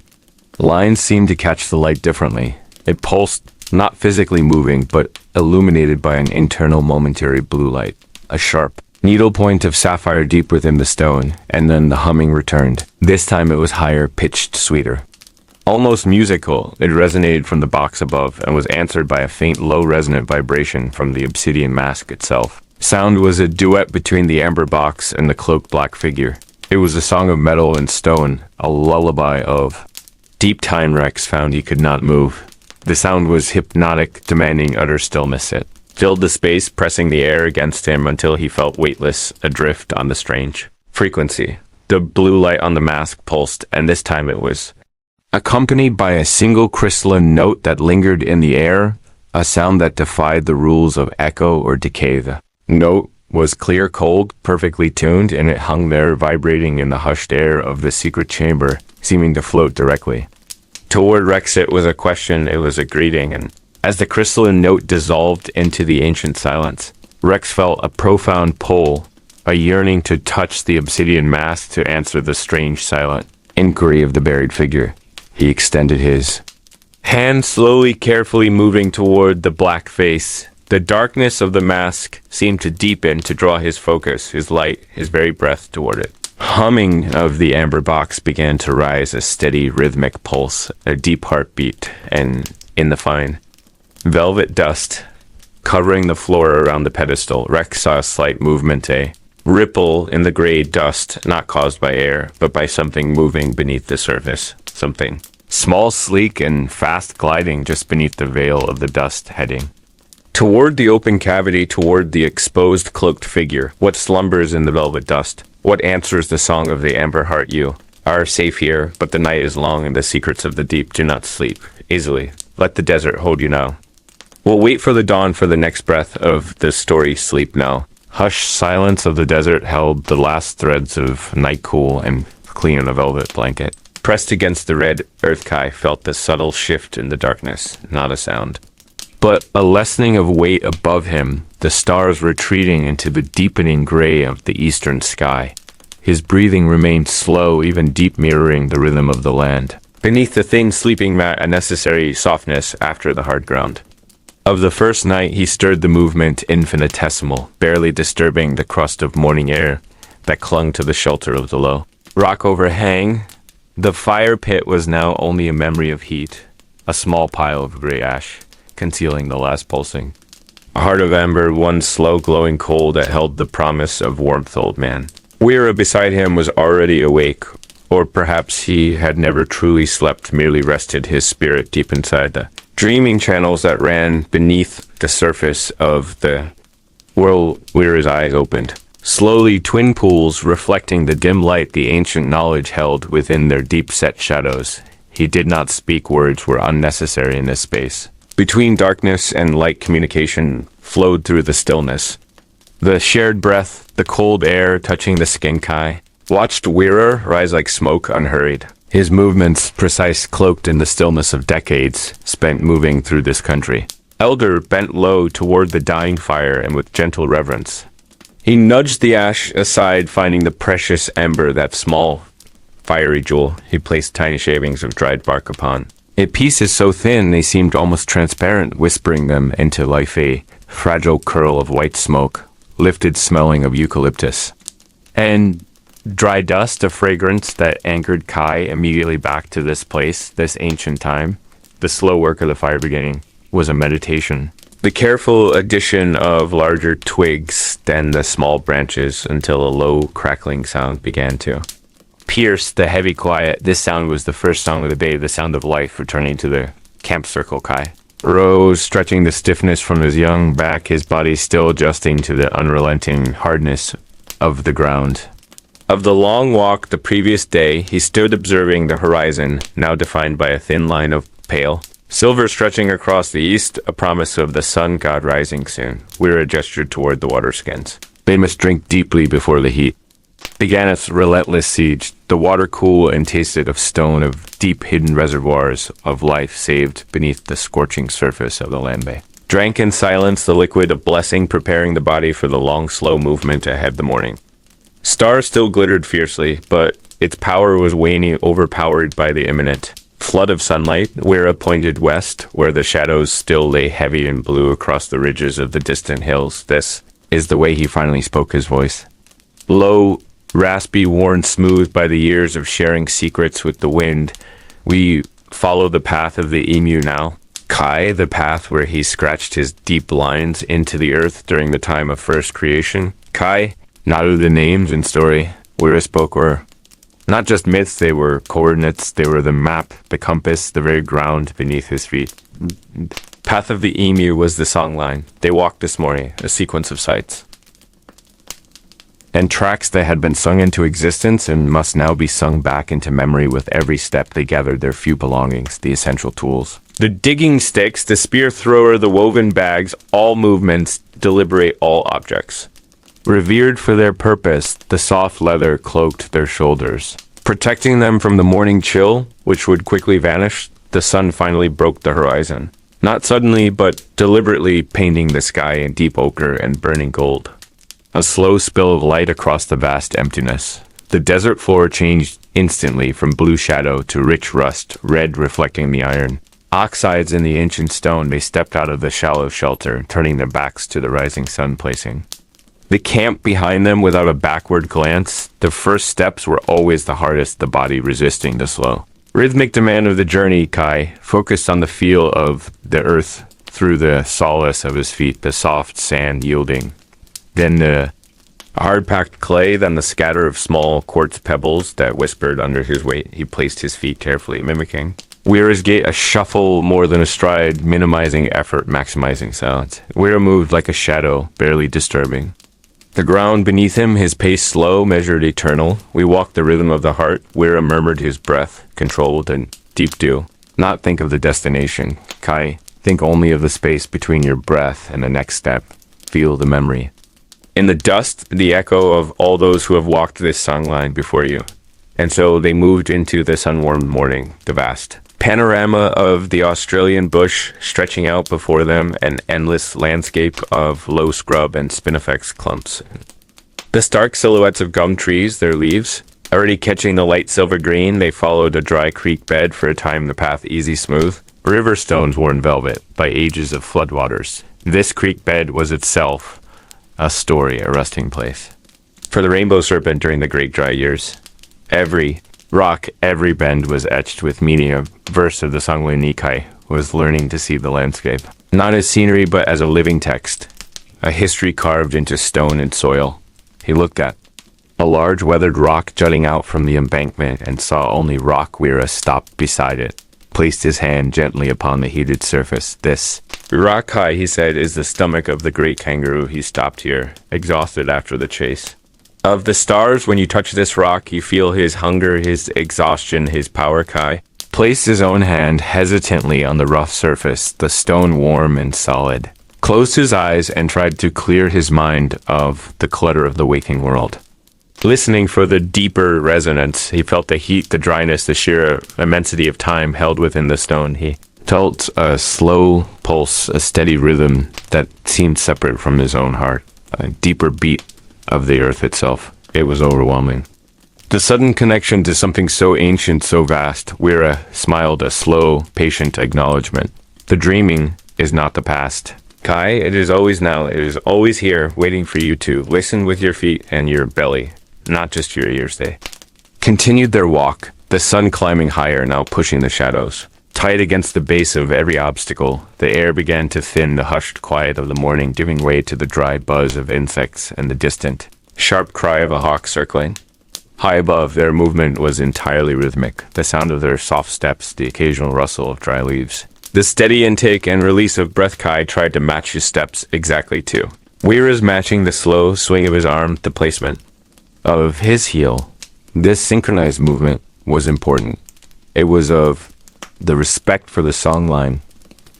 lines seemed to catch the light differently. It pulsed, not physically moving, but illuminated by an internal momentary blue light. A sharp needlepoint of sapphire deep within the stone, and then the humming returned. This time it was higher, pitched, sweeter. Almost musical, it resonated from the box above and was answered by a faint, low resonant vibration from the obsidian mask itself. Sound was a duet between the amber box and the cloaked black figure. It was a song of metal and stone, a lullaby of deep time. Rex found he could not move. The sound was hypnotic, demanding utter stillness. It filled the space, pressing the air against him until he felt weightless, adrift on the strange frequency. The blue light on the mask pulsed, and this time it was accompanied by a single crystalline note that lingered in the air, a sound that defied the rules of echo or decay. The note was clear, cold, perfectly tuned, and it hung there, vibrating in the hushed air of the secret chamber, seeming to float directly toward Rex. It was a question, it was a greeting, and as the crystalline note dissolved into the ancient silence, Rex felt a profound pull, a yearning to touch the obsidian mask, to answer the strange, silent inquiry of the buried figure. He extended his hand slowly, carefully, moving toward the black face. The darkness of the mask seemed to deepen, to draw his focus, his light, his very breath toward it. Humming of the amber box began to rise, a steady, rhythmic pulse, a deep heartbeat, and in the fine velvet dust covering the floor around the pedestal, Rex saw a slight movement, a ripple in the gray dust, not caused by air, but by something moving beneath the surface. Something small, sleek, and fast, gliding just beneath the veil of the dust, heading toward the open cavity, toward the exposed, cloaked figure. What slumbers in the velvet dust? What answers the song of the amber heart? You are safe here, but the night is long and the secrets of the deep do not sleep easily. Let the desert hold you now. We'll wait for the dawn for the next breath of the story. Sleep now. Hushed silence of the desert held the last threads of night, cool and clean in a velvet blanket. Pressed against the red earth, Kai felt the subtle shift in the darkness. Not a sound, but a lessening of weight above him, the stars retreating into the deepening gray of the eastern sky. His breathing remained slow, even deep, mirroring the rhythm of the land. Beneath the thin sleeping mat, a necessary softness after the hard ground of the first night, he stirred the movement, infinitesimal, barely disturbing the crust of morning air that clung to the shelter of the low rock overhang. The fire pit was now only a memory of heat, a small pile of gray ash, concealing the last pulsing a heart of amber, one slow glowing coal that held the promise of warmth. Old man Weira beside him was already awake, or perhaps he had never truly slept, merely rested his spirit deep inside the dreaming channels that ran beneath the surface of the world. Weira's eyes opened. Slowly, twin pools reflecting the dim light the ancient knowledge held within their deep-set shadows. He did not speak. Words were unnecessary in this space. Between darkness and light, communication flowed through the stillness. The shared breath, the cold air touching the skin. Kai watched Weira rise like smoke, unhurried. His movements precise, cloaked in the stillness of decades spent moving through this country. Elder bent low toward the dying fire and with gentle reverence. He nudged the ash aside, finding the precious ember, that small, fiery jewel. He placed tiny shavings of dried bark upon it. Pieces so thin they seemed almost transparent, whispering them into life. A fragile curl of white smoke lifted, smelling of eucalyptus and dry dust, a fragrance that anchored Kai immediately back to this place, this ancient time. The slow work of the fire beginning was a meditation. The careful addition of larger twigs than the small branches until a low crackling sound began to pierce the heavy quiet. This sound was the first song of the day, the sound of life returning to the camp circle. Kai rose, stretching the stiffness from his young back, his body still adjusting to the unrelenting hardness of the ground. Of the long walk the previous day, he stood observing the horizon, now defined by a thin line of pale silver stretching across the east, a promise of the sun god rising soon. Weira gestured toward the water skins. They must drink deeply before the heat began its relentless siege. The water cool and tasted of stone, of deep hidden reservoirs of life saved beneath the scorching surface of the Lambe. Drank in silence, the liquid of blessing, preparing the body for the long, slow movement ahead the morning. Stars still glittered fiercely, but its power was waning, overpowered by the imminent flood of sunlight. Weira pointed west, where the shadows still lay heavy and blue across the ridges of the distant hills. This is the way. He finally spoke, his voice low, raspy, worn smooth by the years of sharing secrets with the wind. We follow the path of the emu now. Kai, the path where he scratched his deep lines into the earth during the time of first creation. Kai, not of the names and story Weira spoke were not just myths, they were coordinates, they were the map, the compass, the very ground beneath his feet. Path of the Emu was the songline. They walked this morning, a sequence of sights and tracks that had been sung into existence and must now be sung back into memory. With every step they gathered their few belongings, the essential tools. The digging sticks, the spear thrower, the woven bags, all movements deliberate, all objects revered for their purpose. The soft leather cloaked their shoulders, protecting them from the morning chill, which would quickly vanish. The sun finally broke the horizon, not suddenly, but deliberately, painting the sky in deep ochre and burning gold. A slow spill of light across the vast emptiness. The desert floor changed instantly from blue shadow to rich rust, red reflecting the iron oxides in the ancient stone. They stepped out of the shallow shelter, turning their backs to the rising sun, placing the camp behind them without a backward glance. The first steps were always the hardest, the body resisting the slow rhythmic demand of the journey. Kai focused on the feel of the earth through the solace of his feet, the soft sand yielding, then the hard-packed clay, then the scatter of small quartz pebbles that whispered under his weight. He placed his feet carefully, mimicking Weira's gait, a shuffle more than a stride, minimizing effort, maximizing silence. Weira moved like a shadow, barely disturbing the ground beneath him, his pace slow, measured, eternal. We walked the rhythm of the heart. Weira murmured his breath, controlled and deep dew. Not think of the destination, Kai. Think only of the space between your breath and the next step. Feel the memory. In the dust, the echo of all those who have walked this songline before you. And so they moved into the sun-warmed morning, the vast panorama of the Australian bush stretching out before them, an endless landscape of low scrub and spinifex clumps. The stark silhouettes of gum trees, their leaves, already catching the light silver green. They followed a dry creek bed for a time, the path easy smooth. River stones worn velvet by ages of floodwaters. This creek bed was itself a story, a resting place for the rainbow serpent during the great dry years. Every rock, every bend was etched with meaning. A verse of the Sangwe Nikai was learning to see the landscape, not as scenery, but as a living text, a history carved into stone and soil. He looked at A large weathered rock jutting out from the embankment, and saw only rock. Wira stopped beside it, placed his hand gently upon the heated surface. This rock, Kai, he said, is the stomach of the great kangaroo. He stopped here, exhausted after the chase. Of the stars, when you touch this rock, you feel his hunger, his exhaustion, his power. Kai placed his own hand hesitantly on the rough surface, the stone warm and solid, closed his eyes, and tried to clear his mind of the clutter of the waking world. Listening for the deeper resonance, he felt the heat, the dryness, the sheer immensity of time held within the stone. He felt a slow pulse, a steady rhythm that seemed separate from his own heart, a deeper beat of the earth itself. It was overwhelming. The sudden connection to something so ancient, so vast. Wira smiled a slow, patient acknowledgement. The dreaming is not the past. Kai, it is always now. It is always here, waiting for you to listen with your feet and your belly, not just your ears. They continued their walk, the sun climbing higher, now pushing the shadows. Tight against the base of every obstacle, the air began to thin, the hushed quiet of the morning giving way to the dry buzz of insects and the distant, sharp cry of a hawk circling. High above, their movement was entirely rhythmic, the sound of their soft steps, the occasional rustle of dry leaves. The steady intake and release of breath. Kai tried to match his steps exactly too. Wira's matching the slow swing of his arm, the placement of his heel. This synchronized movement was important. It was of the respect for the songline,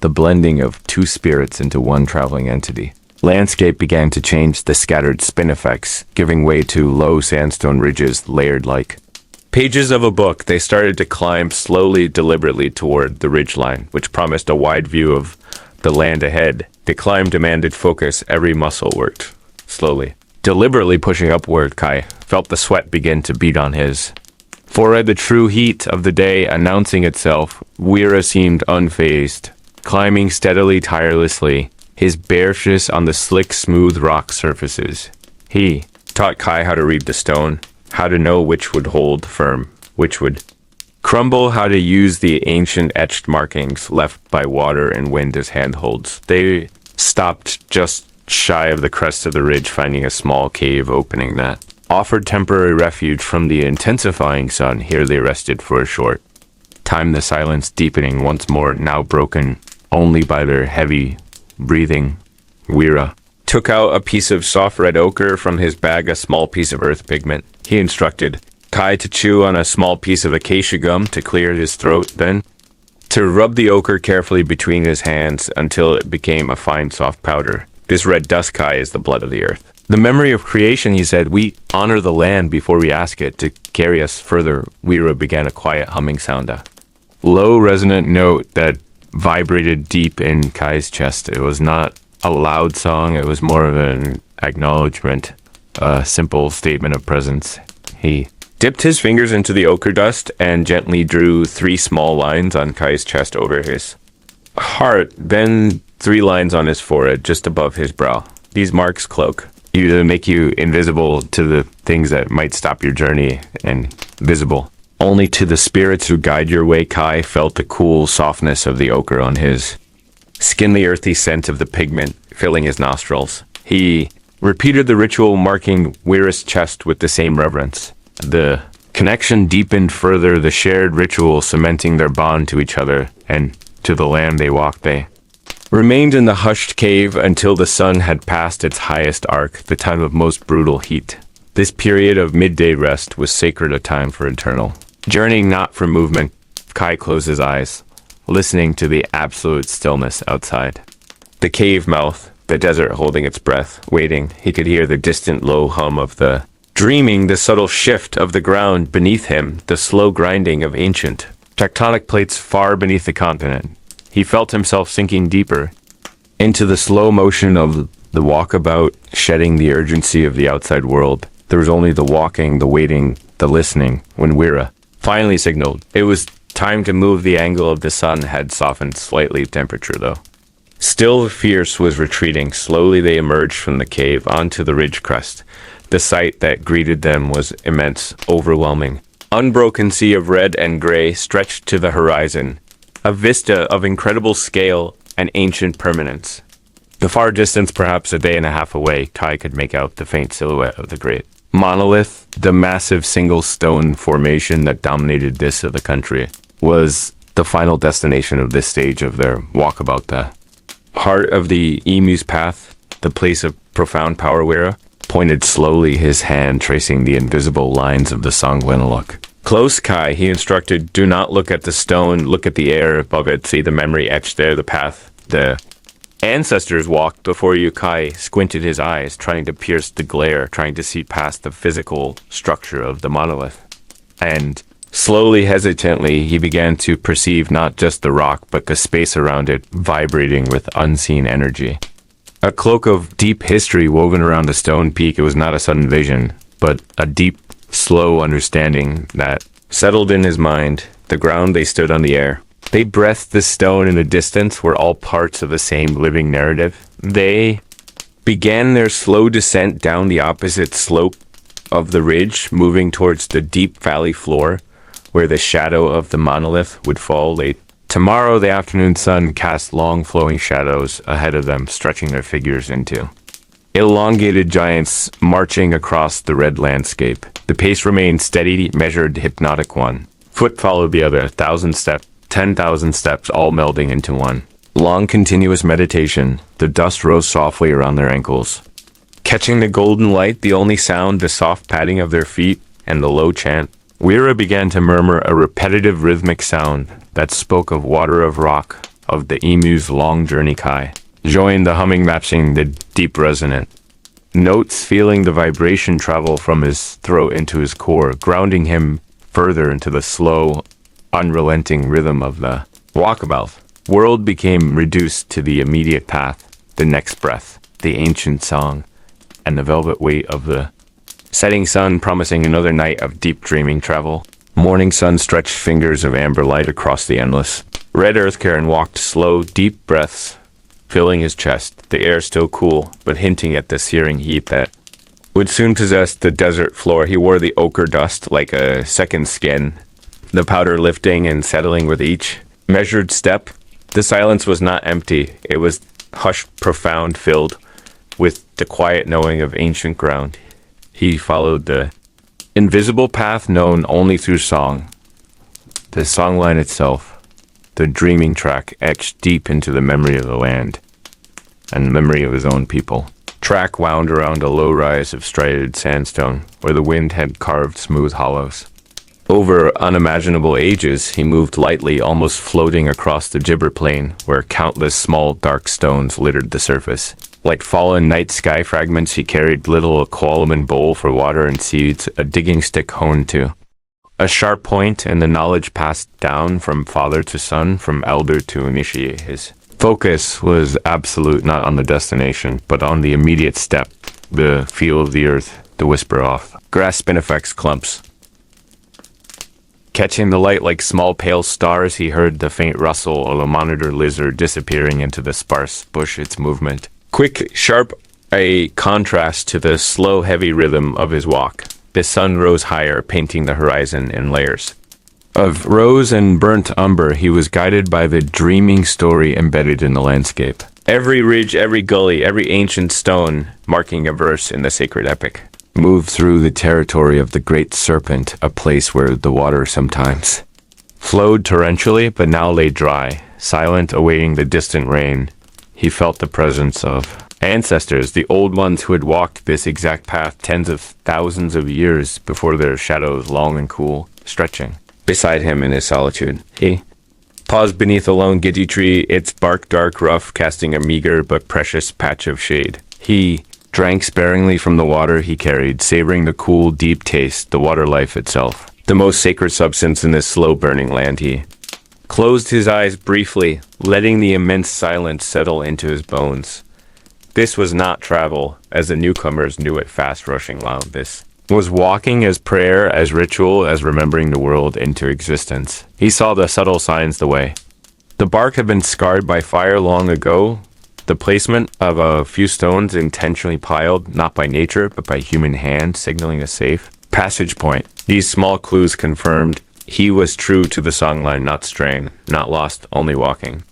the blending of two spirits into one traveling entity. Landscape began to change, the scattered spin effects, giving way to low sandstone ridges layered like pages of a book. They started to climb slowly, deliberately toward the ridgeline, which promised a wide view of the land ahead. The climb demanded focus. Every muscle worked slowly. Deliberately pushing upward, Kai felt the sweat begin to beat on his forehead, the true heat of the day announcing itself. Wira seemed unfazed, climbing steadily, tirelessly, his bareness on the slick, smooth rock surfaces. He taught Kai how to read the stone, how to know which would hold firm, which would crumble, how to use the ancient etched markings left by water and wind as handholds. They stopped just shy of the crest of the ridge, finding a small cave opening that offered temporary refuge from the intensifying sun. Here they rested for a short time, the silence deepening once more, now broken only by their heavy breathing. Wira took out a piece of soft red ochre from his bag, a small piece of earth pigment. He instructed Kai to chew on a small piece of acacia gum to clear his throat, then to rub the ochre carefully between his hands until it became a fine soft powder. This red dust, Kai, is the blood of the earth. The memory of creation, he said. We honor the land before we ask it to carry us further. Wira began a quiet humming sound, a low resonant note that vibrated deep in Kai's chest. It was not a loud song. It was more of an acknowledgement, a simple statement of presence. He dipped his fingers into the ochre dust and gently drew 3 small lines on Kai's chest over his heart, then 3 lines on his forehead just above his brow. These marks cloak you to make you invisible to the things that might stop your journey, and visible only to the spirits who guide your way. Kai felt the cool softness of the ochre on his skin, the earthy scent of the pigment filling his nostrils. He repeated the ritual, marking Wira's chest with the same reverence. The connection deepened further, the shared ritual cementing their bond to each other and to the land they walked. They remained in the hushed cave until the sun had passed its highest arc, the time of most brutal heat. This period of midday rest was sacred, a time for eternal journeying, not for movement. Kai closed his eyes, listening to the absolute stillness outside. The cave mouth, the desert holding its breath, waiting. He could hear the distant low hum of the dreaming, the subtle shift of the ground beneath him, the slow grinding of ancient tectonic plates far beneath the continent. He felt himself sinking deeper into the slow motion of the walkabout, shedding the urgency of the outside world. There was only the walking, the waiting, the listening, when Wira finally signaled. It was time to move. The angle of the sun had softened slightly, temperature though still fierce, was retreating. Slowly they emerged from the cave onto the ridge crest. The sight that greeted them was immense, overwhelming. Unbroken sea of red and gray stretched to the horizon, a vista of incredible scale and ancient permanence. The far distance, perhaps a day and a half away, Kai could make out the faint silhouette of the great monolith, the massive single stone formation that dominated this of the country, was the final destination of this stage of their walkabout. The heart of the emu's path, the place of profound power Wera, pointed slowly, his hand tracing the invisible lines of the Songwenaluk. Close, Kai, he instructed, do not look at the stone, look at the air above it, see the memory etched there, the path. The ancestors walked before you. Kai squinted his eyes, trying to pierce the glare, trying to see past the physical structure of the monolith. And slowly, hesitantly, he began to perceive not just the rock, but the space around it vibrating with unseen energy. A cloak of deep history woven around the stone peak. It was not a sudden vision, but a deep, slow understanding that settled in his mind. The ground they stood on the air. They breathed the stone in the distance were all parts of the same living narrative. They began their slow descent down the opposite slope of the ridge, moving towards the deep valley floor, where the shadow of the monolith would fall late. Tomorrow, the afternoon sun cast long flowing shadows ahead of them, stretching their figures into elongated giants marching across the red landscape. The pace remained steady, measured, hypnotic one. Foot followed the other, 1,000 steps, 10,000 steps, all melding into one. Long continuous meditation. The dust rose softly around their ankles. Catching the golden light, the only sound, the soft padding of their feet, and the low chant. Wera began to murmur a repetitive rhythmic sound that spoke of water of rock, of the emu's long journey. Kai joined the humming, matching the deep resonant notes, feeling the vibration travel from his throat into his core, grounding him further into the slow, unrelenting rhythm of the walkabout. World became reduced to the immediate path, the next breath, the ancient song, and the velvet weight of the setting sun promising another night of deep dreaming travel. Morning sun stretched fingers of amber light across the endless red earth. Karen walked slow, deep breaths, filling his chest, the air still cool, but hinting at the searing heat that would soon possess the desert floor. He wore the ochre dust like a second skin, the powder lifting and settling with each measured step. The silence was not empty. It was hushed, profound, filled with the quiet knowing of ancient ground. He followed the invisible path known only through song. The songline itself, the dreaming track etched deep into the memory of the land and memory of his own people. Track wound around a low rise of striated sandstone where the wind had carved smooth hollows. Over unimaginable ages, he moved lightly, almost floating across the gibber plain where countless small dark stones littered the surface. Like fallen night sky fragments, he carried little a qualman bowl for water and seeds, a digging stick honed to a sharp point, and the knowledge passed down from father to son, from elder to initiate. His focus was absolute, not on the destination, but on the immediate step, the feel of the earth, the whisper off grass spinifex clumps. Catching the light like small pale stars, he heard the faint rustle of a monitor lizard disappearing into the sparse bush, its movement quick, sharp, a contrast to the slow, heavy rhythm of his walk. The sun rose higher, painting the horizon in layers of rose and burnt umber. He was guided by the dreaming story embedded in the landscape. Every ridge, every gully, every ancient stone marking a verse in the sacred epic. Moved through the territory of the great serpent, a place where the water sometimes flowed torrentially, but now lay dry, silent, awaiting the distant rain. He felt the presence of ancestors, the old ones who had walked this exact path tens of thousands of years before, their shadows long and cool, stretching beside him in his solitude. He paused beneath a lone giddy tree, its bark dark rough, casting a meager but precious patch of shade. He drank sparingly from the water he carried, savoring the cool, deep taste, the water life itself, the most sacred substance in this slow-burning land. He closed his eyes briefly, letting the immense silence settle into his bones. This was not travel, as the newcomers knew it, fast-rushing loud. This was walking as prayer, as ritual, as remembering the world into existence. He saw the subtle signs the way. The bark had been scarred by fire long ago, the placement of a few stones intentionally piled, not by nature, but by human hand, signaling a safe passage point. These small clues confirmed he was true to the songline, not straying, not lost, only walking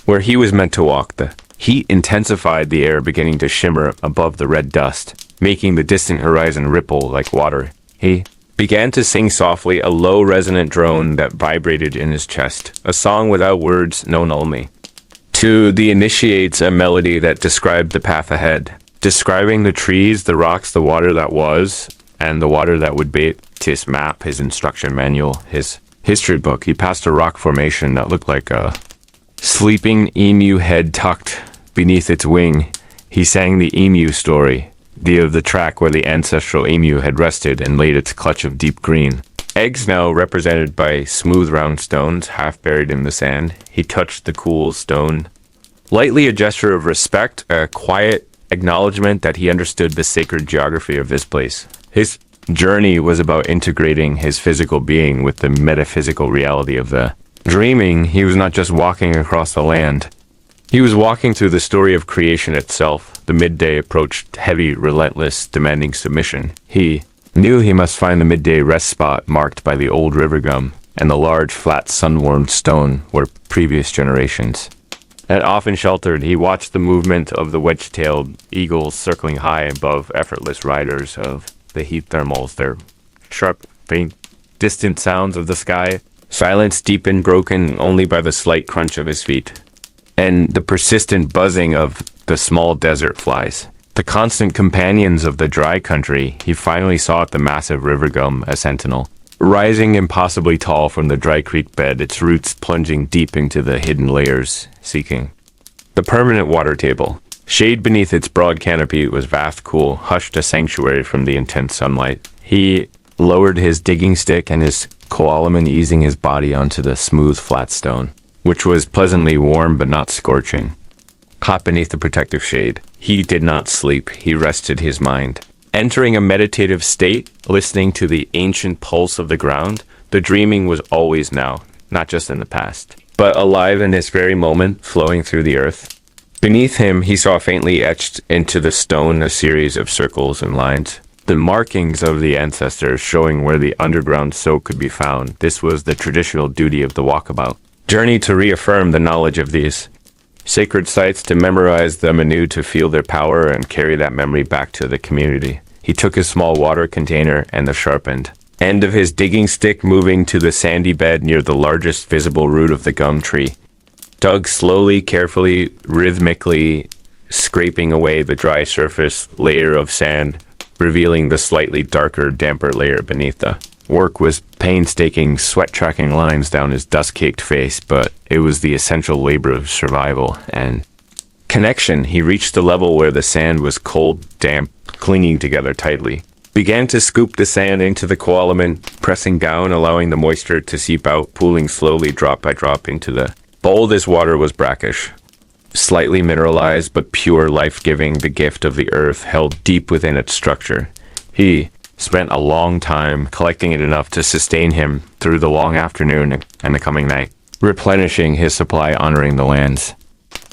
where he was meant to walk. The heat intensified, the air beginning to shimmer above the red dust. making the distant horizon ripple like water. He began to sing softly, a low resonant drone that vibrated in his chest, a song without words known only to the initiates, a melody that described the path ahead, describing the trees, the rocks, the water that was, and the water that would be. His map, his instruction manual, his history book. He passed a rock formation that looked like a sleeping emu head tucked beneath its wing. He sang the emu story, the track where the ancestral emu had rested and laid its clutch of deep green. Eggs now represented by smooth round stones, half buried in the sand. He touched the cool stone. Lightly a gesture of respect, a quiet acknowledgement that he understood the sacred geography of this place. His journey was about integrating his physical being with the metaphysical reality of the dreaming. He was not just walking across the land. He was walking through the story of creation itself. The midday approached, heavy, relentless, demanding submission. He knew he must find the midday rest spot marked by the old river gum and the large, flat, sun-warmed stone where previous generations had often sheltered. He watched the movement of the wedge-tailed eagles circling high above effortless riders of the heat thermals, their sharp, faint, distant sounds of the sky. Silence deepened, broken only by the slight crunch of his feet and the persistent buzzing of the small desert flies. The constant companions of the dry country. He finally saw the massive river gum, a sentinel, rising impossibly tall from the dry creek bed, its roots plunging deep into the hidden layers, seeking the permanent water table. Shade beneath its broad canopy was vast, cool, hushed, a sanctuary from the intense sunlight. He lowered his digging stick and his koalaman, easing his body onto the smooth, flat stone, which was pleasantly warm but not scorching. Caught beneath the protective shade. He did not sleep. He rested his mind. Entering a meditative state, listening to the ancient pulse of the ground, the dreaming was always now, not just in the past, but alive in this very moment, flowing through the earth. Beneath him, he saw faintly etched into the stone a series of circles and lines, the markings of the ancestors showing where the underground soak could be found. This was the traditional duty of the walkabout. Journey to reaffirm the knowledge of these sacred sites, to memorize them anew, to feel their power and carry that memory back to the community. He took his small water container and the sharpened end of his digging stick, moving to the sandy bed near the largest visible root of the gum tree. Dug slowly, carefully, rhythmically, scraping away the dry surface layer of sand, revealing the slightly darker, damper layer beneath. The work was painstaking, sweat-tracking lines down his dust-caked face, but it was the essential labor of survival and connection. He reached the level where the sand was cold, damp, clinging together tightly. Began to scoop the sand into the koalaman, pressing down, allowing the moisture to seep out, pooling slowly, drop by drop, into the bowl. This water was brackish, slightly mineralized, but pure, life-giving, the gift of the earth held deep within its structure. He spent a long time collecting it, enough to sustain him through the long afternoon and the coming night, replenishing his supply, honoring the land's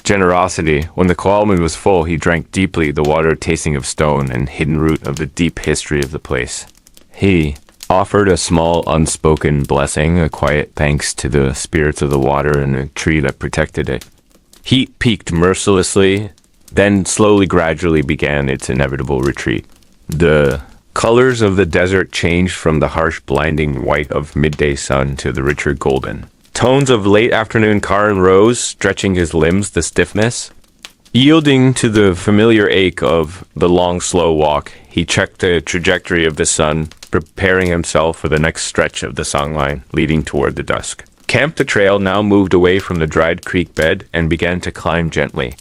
generosity. When the koalaman was full, he drank deeply, the water tasting of stone and hidden root of the deep history of the place. He offered a small unspoken blessing, a quiet thanks to the spirits of the water and the tree that protected it. Heat peaked mercilessly, then slowly, gradually began its inevitable retreat. The colors of the desert changed from the harsh, blinding white of midday sun to the richer golden tones of late afternoon. Karan rose, stretching his limbs, the stiffness yielding to the familiar ache of the long, slow walk. He checked the trajectory of the sun, preparing himself for the next stretch of the songline leading toward the dusk. Camp the trail now moved away from the dried creek bed and began to climb gently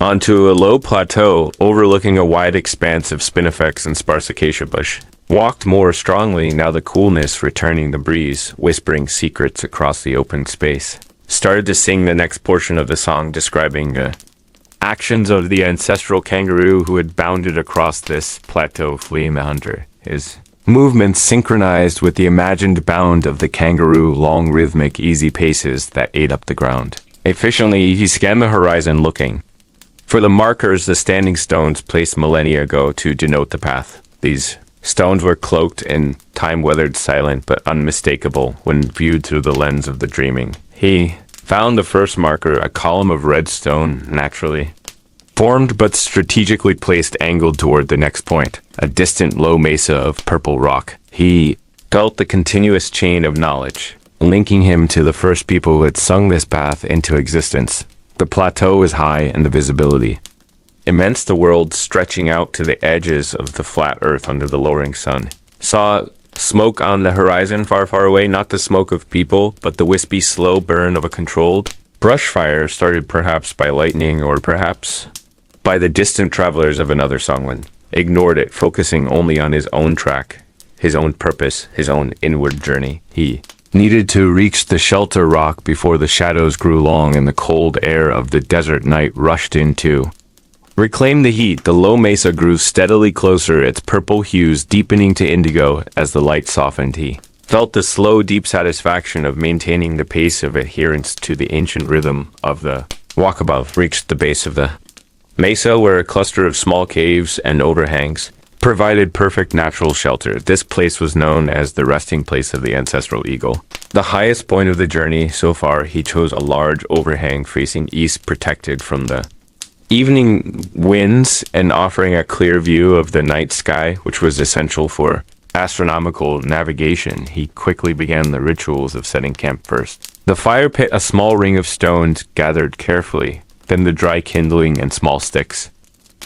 onto a low plateau overlooking a wide expanse of spinifex and sparse acacia bush. Walked more strongly, now the coolness returning, the breeze whispering secrets across the open space. Started to sing the next portion of the song, describing actions of the ancestral kangaroo who had bounded across this plateau fleeing the hunter. His movements synchronized with the imagined bound of the kangaroo, long, rhythmic, easy paces that ate up the ground. Efficiently, he scanned the horizon, looking for the markers, the standing stones placed millennia ago to denote the path. These stones were cloaked in time-weathered, silent, but unmistakable when viewed through the lens of the dreaming. He found the first marker, a column of red stone, naturally formed but strategically placed angled toward the next point, a distant low mesa of purple rock. He felt the continuous chain of knowledge, linking him to the first people who had sung this path into existence. The plateau was high and the visibility immense, the world stretching out to the edges of the flat earth under the lowering sun. Saw smoke on the horizon far, far away, not the smoke of people, but the wispy, slow burn of a controlled brush fire, started perhaps by lightning or perhaps by the distant travelers of another songland. Ignored it, focusing only on his own track, his own purpose, his own inward journey. He needed to reach the shelter rock before the shadows grew long and the cold air of the desert night rushed into. Reclaim the heat, the low mesa grew steadily closer, its purple hues deepening to indigo as the light softened. He felt the slow, deep satisfaction of maintaining the pace of adherence to the ancient rhythm of the walkabout. Reached the base of the mesa, where a cluster of small caves and overhangs provided perfect natural shelter. This place was known as the resting place of the ancestral eagle. The highest point of the journey so far, he chose a large overhang facing east, protected from the evening winds and offering a clear view of the night sky, which was essential for astronomical navigation. He quickly began the rituals of setting camp first. The fire pit, a small ring of stones gathered carefully, then the dry kindling and small sticks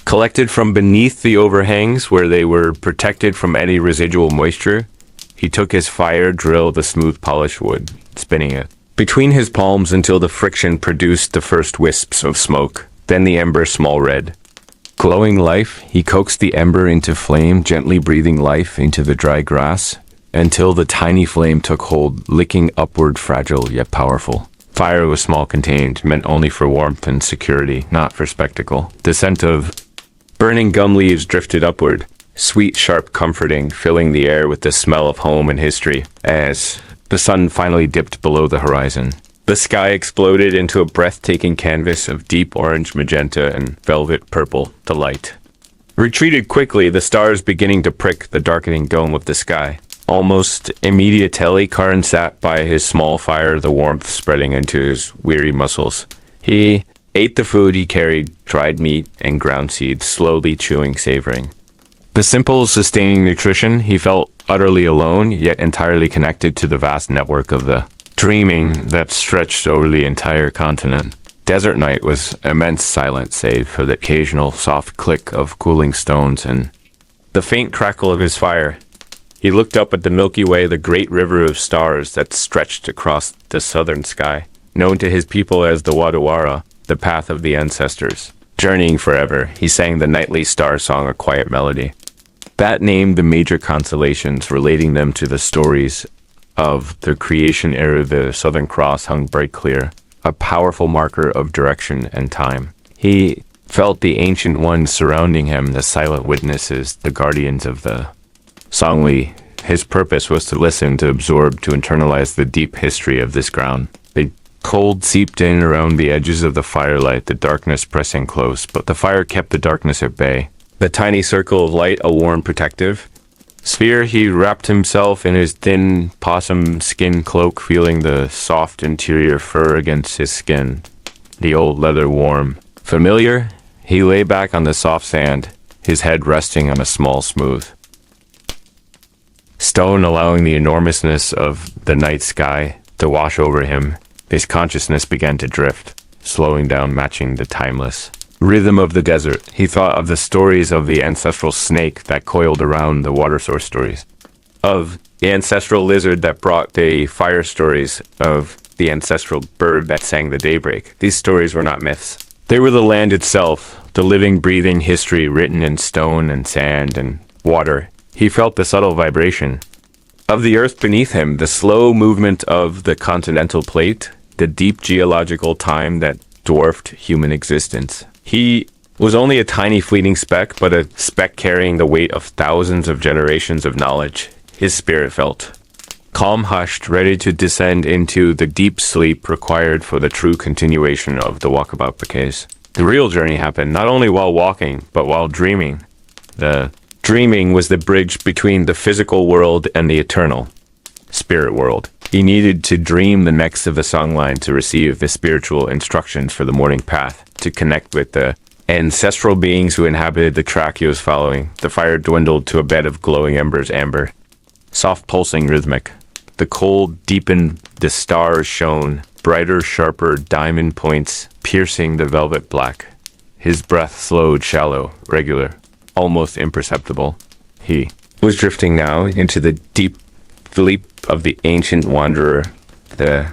collected from beneath the overhangs where they were protected from any residual moisture. He took his fire drill, the smooth polished wood, spinning it between his palms until the friction produced the first wisps of smoke. Then the ember, small red, glowing life. He coaxed the ember into flame, gently breathing life into the dry grass until the tiny flame took hold, licking upward, fragile yet powerful. Fire was small, contained, meant only for warmth and security, not for spectacle. The scent of burning gum leaves drifted upward, sweet, sharp, comforting, filling the air with the smell of home and history. As the sun finally dipped below the horizon, the sky exploded into a breathtaking canvas of deep orange, magenta, and velvet purple. The light retreated quickly, the stars beginning to prick the darkening dome of the sky. Almost immediately, Karan sat by his small fire, the warmth spreading into his weary muscles. He ate the food he carried, dried meat and ground seeds, slowly chewing, savoring the simple, sustaining nutrition. He felt utterly alone, yet entirely connected to the vast network of the dreaming that stretched over the entire continent. Desert night was immense silence, save for the occasional soft click of cooling stones and the faint crackle of his fire. He looked up at the Milky Way, the great river of stars that stretched across the southern sky, known to his people as the Wadawara, the path of the ancestors. Journeying forever, he sang the nightly star song, a quiet melody that named the major constellations, relating them to the stories of the creation era. The Southern Cross hung bright clear, a powerful marker of direction and time. He felt the ancient ones surrounding him, the silent witnesses, the guardians of the Songli. His purpose was to listen, to absorb, to internalize the deep history of this ground. The cold seeped in around the edges of the firelight, the darkness pressing close, but the fire kept the darkness at bay. The tiny circle of light, a warm protective sphere. He wrapped himself in his thin possum skin cloak, feeling the soft interior fur against his skin, the old leather warm. Familiar, he lay back on the soft sand, his head resting on a small, smooth stone, allowing the enormousness of the night sky to wash over him. His consciousness began to drift, slowing down, matching the timeless rhythm of the desert. He thought of the stories of the ancestral snake that coiled around the water source, stories of the ancestral lizard that brought the fire, stories of the ancestral bird that sang the daybreak. These stories were not myths. They were the land itself, the living, breathing history written in stone and sand and water. He felt the subtle vibration of the earth beneath him, the slow movement of the continental plate, the deep geological time that dwarfed human existence. He was only a tiny fleeting speck, but a speck carrying the weight of thousands of generations of knowledge. His spirit felt calm, hushed, ready to descend into the deep sleep required for the true continuation of the walkabout case. The real journey happened not only while walking, but while dreaming. The dreaming was the bridge between the physical world and the eternal spirit world. He needed to dream the next of the songline to receive the spiritual instructions for the morning path, to connect with the Ancestral beings who inhabited the track he was following. The fire dwindled to a bed of glowing embers, amber. Soft pulsing, rhythmic. The cold deepened, the stars shone, brighter, sharper diamond points piercing the velvet black. His breath slowed, shallow, regular, almost imperceptible. He was drifting now into the deep sleep of the ancient wanderer, the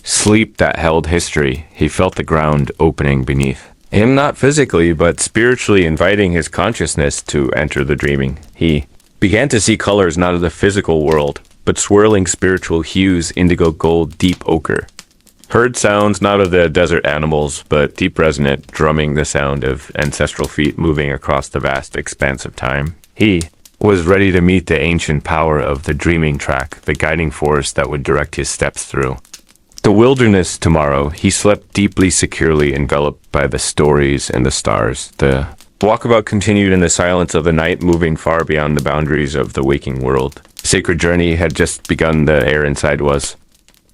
sleep that held history. He felt the ground opening beneath him, not physically, but spiritually inviting his consciousness to enter the dreaming. He began to see colors not of the physical world, but swirling spiritual hues, indigo, gold, deep ochre. Heard sounds not of the desert animals, but deep resonant, drumming the sound of ancestral feet moving across the vast expanse of time. He was ready to meet the ancient power of the dreaming track, the guiding force that would direct his steps through the wilderness tomorrow. He slept deeply, securely enveloped by the stories and the stars. The walkabout continued in the silence of the night, moving far beyond the boundaries of the waking world. Sacred journey had just begun. The air inside was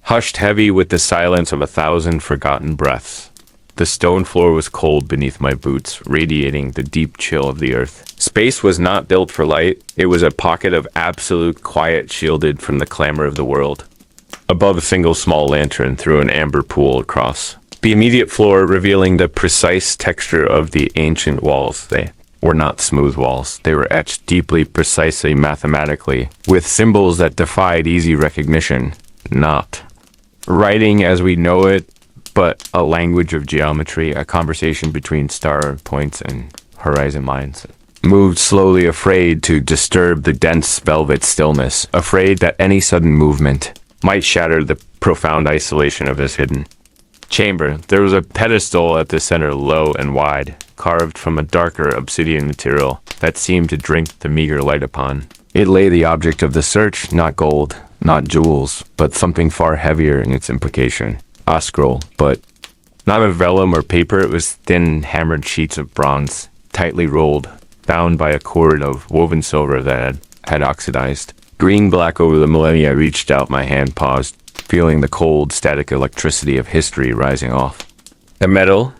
hushed, heavy with the silence of 1,000 forgotten breaths. The stone floor was cold beneath my boots, radiating the deep chill of the earth. Space was not built for light. It was a pocket of absolute quiet, shielded from the clamor of the world. Above, a single small lantern threw an amber pool across the immediate floor, revealing the precise texture of the ancient walls. They were not smooth walls. They were etched deeply, precisely, mathematically, with symbols that defied easy recognition. Not writing as we know it, but a language of geometry, a conversation between star points and horizon lines. Moved slowly, afraid to disturb the dense velvet stillness, afraid that any sudden movement might shatter the profound isolation of his hidden chamber. There was a pedestal at the center, low and wide, carved from a darker obsidian material that seemed to drink the meager light upon. It lay the object of the search, not gold, not jewels, but something far heavier in its implication. A scroll, but not of vellum or paper. It was thin, hammered sheets of bronze, tightly rolled, bound by a cord of woven silver that had oxidized. Green-black over the millennia. I reached out, my hand paused, feeling the cold, static electricity of history rising off the metal.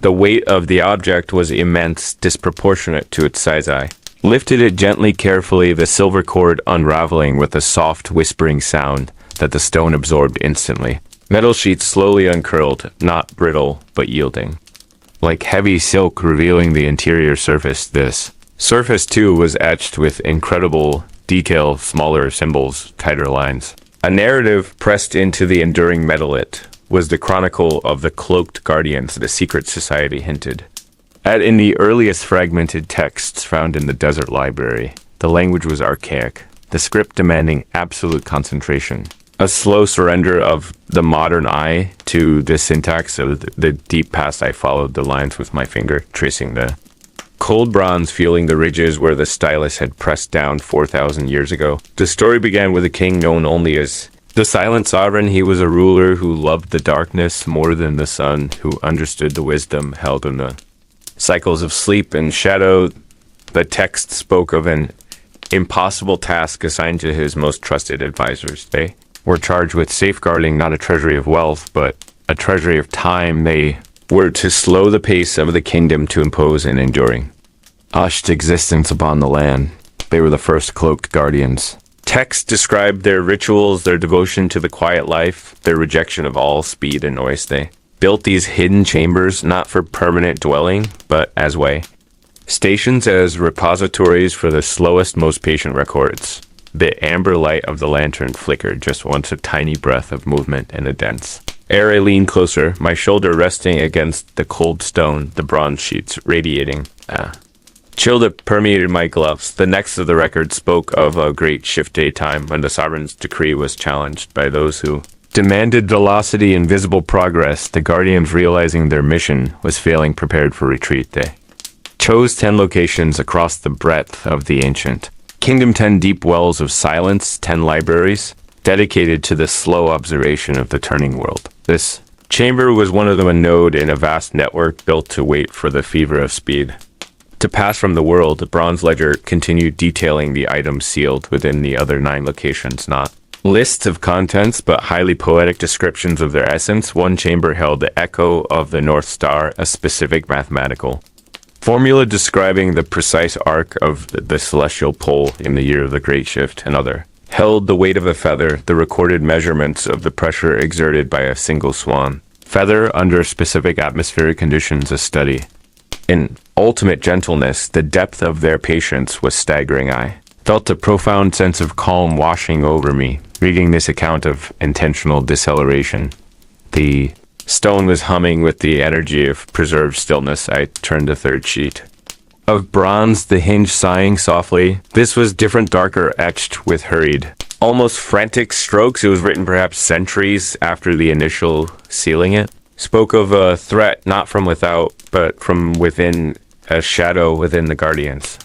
The weight of the object was immense, disproportionate to its size. I lifted it gently, carefully, the silver cord unraveling with a soft, whispering sound that the stone absorbed instantly. Metal sheets slowly uncurled, not brittle, but yielding, like heavy silk revealing the interior surface. This surface, too, was etched with incredible detail, smaller symbols, tighter lines. A narrative pressed into the enduring metal. It was the chronicle of the cloaked guardians the secret society hinted at in the earliest fragmented texts found in the desert library. The language was archaic, the script demanding absolute concentration. A slow surrender of the modern eye to the syntax of the deep past. I followed the lines with my finger, tracing the cold bronze, feeling the ridges where the stylus had pressed down 4,000 years ago. The story began with a king known only as the Silent Sovereign. He was a ruler who loved the darkness more than the sun, who understood the wisdom held in the cycles of sleep and shadow. The text spoke of an impossible task assigned to his most trusted advisors. They were charged with safeguarding not a treasury of wealth, but a treasury of time. They were to slow the pace of the kingdom, to impose an enduring, hushed existence upon the land. They were the first cloaked guardians. Texts described their rituals, their devotion to the quiet life, their rejection of all speed and noise. They built these hidden chambers not for permanent dwelling, but as way stations, as repositories for the slowest, most patient records. The amber light of the lantern flickered just once, a tiny breath of movement in the dense air. I leaned closer, my shoulder resting against the cold stone, the bronze sheets radiating chill that permeated my gloves. The next of the record spoke of a great shift day time when the sovereign's decree was challenged by those who demanded velocity and visible progress. The guardians, realizing their mission was failing, prepared for retreat. They chose 10 locations across the breadth of the ancient kingdom, 10 deep wells of silence, 10 libraries dedicated to the slow observation of the turning world. This chamber was one of them, a node in a vast network built to wait for the fever of speed to pass from the world. The bronze ledger continued detailing the items sealed within the other 9 locations, not lists of contents, but highly poetic descriptions of their essence. One chamber held the echo of the North Star, a specific mathematical Formula describing the precise arc of the celestial pole in the year of the Great Shift. Another. Held the weight of a feather, the recorded measurements of the pressure exerted by a single swan. Feather under specific atmospheric conditions a study. In ultimate gentleness, the depth of their patience was staggering. I felt a profound sense of calm washing over me, reading this account of intentional deceleration. The stone was humming with the energy of preserved stillness. I turned the third sheet. Of bronze, the hinge sighing softly. This was different, darker, etched with hurried, almost frantic strokes. It was written perhaps centuries after the initial sealing it. Spoke of a threat not from without, but from within, a shadow within the guardians.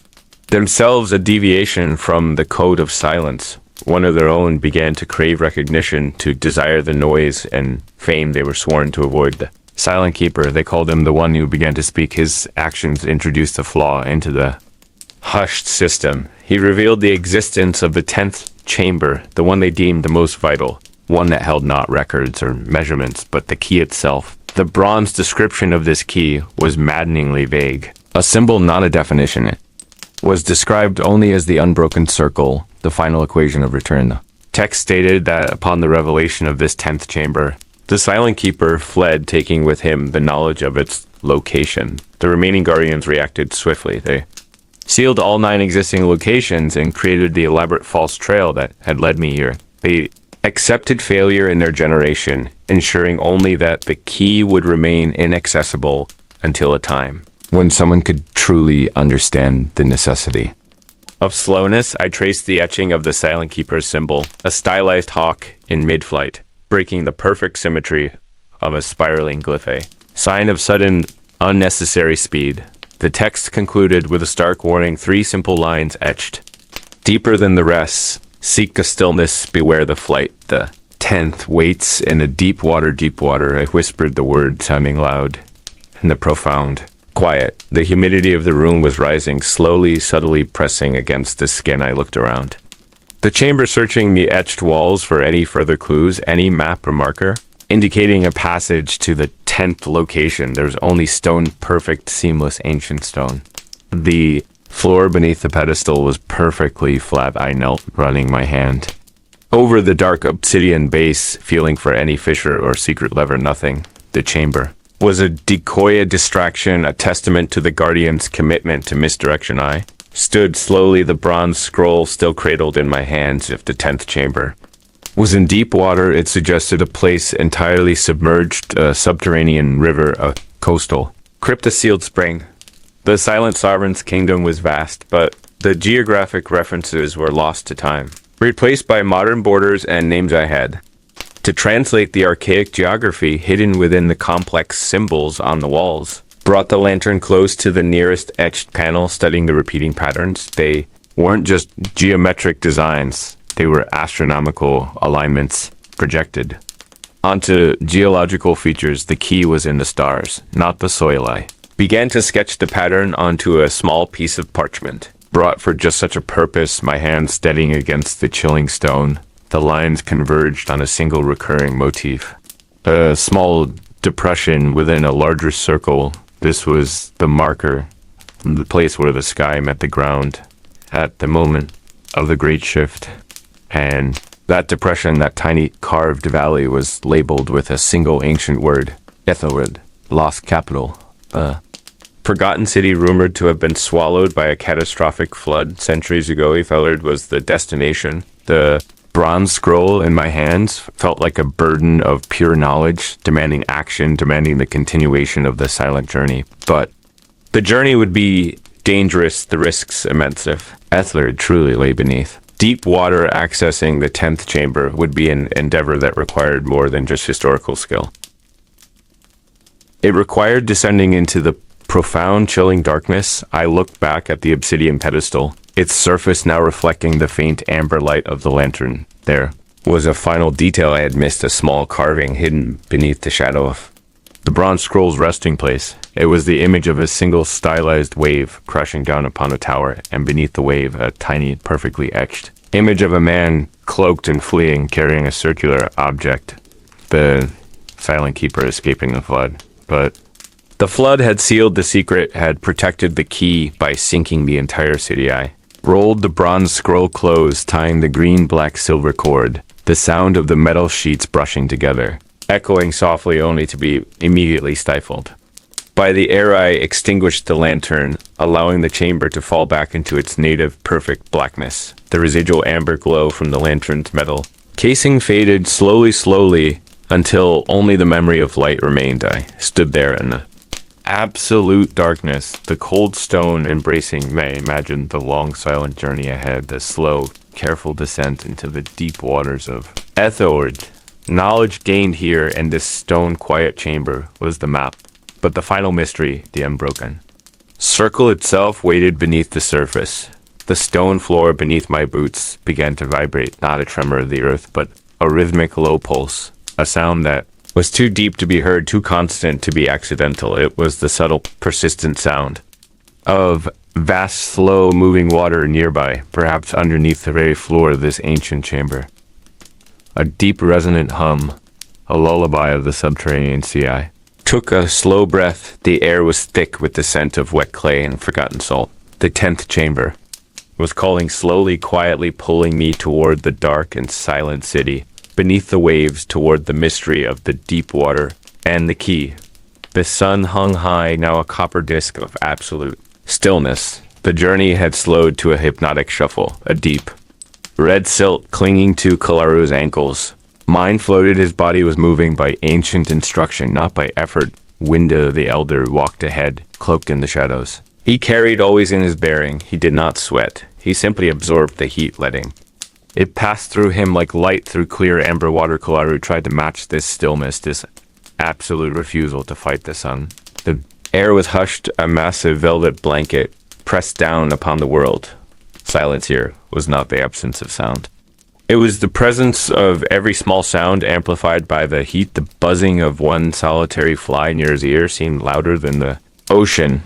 Themselves a deviation from the code of silence. One of their own began to crave recognition, to desire the noise and fame they were sworn to avoid. The silent keeper, they called him the one who began to speak. His actions introduced a flaw into the hushed system. He revealed the existence of the 10th chamber, the one they deemed the most vital, one that held not records or measurements, but the key itself. The bronze description of this key was maddeningly vague. A symbol, not a definition. It was described only as the unbroken circle, the final equation of return. The text stated that upon the revelation of this 10th chamber, the silent keeper fled, taking with him the knowledge of its location. The remaining guardians reacted swiftly. They sealed all 9 existing locations and created the elaborate false trail that had led me here. They accepted failure in their generation, ensuring only that the key would remain inaccessible until a time when someone could truly understand the necessity of slowness. I traced the etching of the silent keeper's symbol, a stylized hawk in mid-flight, breaking the perfect symmetry of a spiraling glyph, sign of sudden, unnecessary speed. The text concluded with a stark warning, 3 simple lines etched. Deeper than the rest, seek the stillness, beware the flight. The 10th waits in a deep water. I whispered the word, sounding loud in the profound quiet. The humidity of the room was rising, slowly, subtly pressing against the skin. I looked around the chamber, searching the etched walls for any further clues, any map or marker indicating a passage to the 10th location. There was only stone, perfect, seamless, ancient stone. The floor beneath the pedestal was perfectly flat. I knelt, running my hand over the dark obsidian base, feeling for any fissure or secret lever. Nothing. The chamber was a decoy, a distraction, a testament to the guardian's commitment to misdirection. I stood slowly, the bronze scroll still cradled in my hands. If the 10th chamber was in deep water, it suggested a place entirely submerged, a subterranean river, a coastal crypt, a sealed spring. The silent sovereign's kingdom was vast, but the geographic references were lost to time, replaced by modern borders and names I had to translate the archaic geography hidden within the complex symbols on the walls. Brought the lantern close to the nearest etched panel, studying the repeating patterns. They weren't just geometric designs, they were astronomical alignments projected onto geological features. The key was in the stars, not the soil. I began to sketch the pattern onto a small piece of parchment, brought for just such a purpose, my hand steadying against the chilling stone. The lines converged on a single recurring motif, a small depression within a larger circle. This was the marker, the place where the sky met the ground at the moment of the Great Shift. And that depression, that tiny carved valley, was labeled with a single ancient word, Ethelred, lost capital. A forgotten city rumored to have been swallowed by a catastrophic flood centuries ago. Ethelred was the destination. The bronze scroll in my hands felt like a burden of pure knowledge, demanding action, demanding the continuation of the silent journey. But the journey would be dangerous, the risks immense. If Ethelred truly lay beneath deep water, accessing the 10th chamber would be an endeavor that required more than just historical skill. It required descending into the profound, chilling darkness. I looked back at the obsidian pedestal, its surface now reflecting the faint amber light of the lantern. There was a final detail I had missed, a small carving hidden beneath the shadow of the bronze scroll's resting place. It was the image of a single stylized wave crashing down upon a tower, and beneath the wave, a tiny, perfectly etched image of a man cloaked and fleeing, carrying a circular object. The silent keeper escaping the flood. But The flood had sealed the secret, had protected the key by sinking the entire city. I rolled the bronze scroll close, tying the green, black, silver cord, the sound of the metal sheets brushing together, echoing softly only to be immediately stifled. By the air, I extinguished the lantern, allowing the chamber to fall back into its native, perfect blackness. The residual amber glow from the lantern's metal casing faded slowly, until only the memory of light remained. I stood there in the absolute darkness, the cold stone embracing me. I imagined the long, silent journey ahead, the slow, careful descent into the deep waters of Ethord. Knowledge gained here in this stone quiet chamber was the map, but the final mystery, the unbroken circle itself, waited beneath the surface. The stone floor beneath my boots began to vibrate, not a tremor of the earth, but a rhythmic low pulse, a sound that was too deep to be heard, too constant to be accidental. It was the subtle, persistent sound of vast, slow-moving water nearby, perhaps underneath the very floor of this ancient chamber. A deep, resonant hum, a lullaby of the subterranean sea. I took a slow breath. The air was thick with the scent of wet clay and forgotten salt. The 10th chamber was calling slowly, quietly, pulling me toward the dark and silent city, beneath the waves, toward the mystery of the deep water and the key. The sun hung high, now a copper disk of absolute stillness. The journey had slowed to a hypnotic shuffle, a deep red silt clinging to Kalaru's ankles. Mind floated, his body was moving by ancient instruction, not by effort. Winda the Elder walked ahead, cloaked in the shadows. He carried always in his bearing. He did not sweat. He simply absorbed the heat, letting it pass through him like light through clear amber water. Kalaru tried to match this stillness, this absolute refusal to fight the sun. The air was hushed, a massive velvet blanket pressed down upon the world. Silence here was not the absence of sound. It was the presence of every small sound amplified by the heat. The buzzing of one solitary fly near his ear seemed louder than the ocean.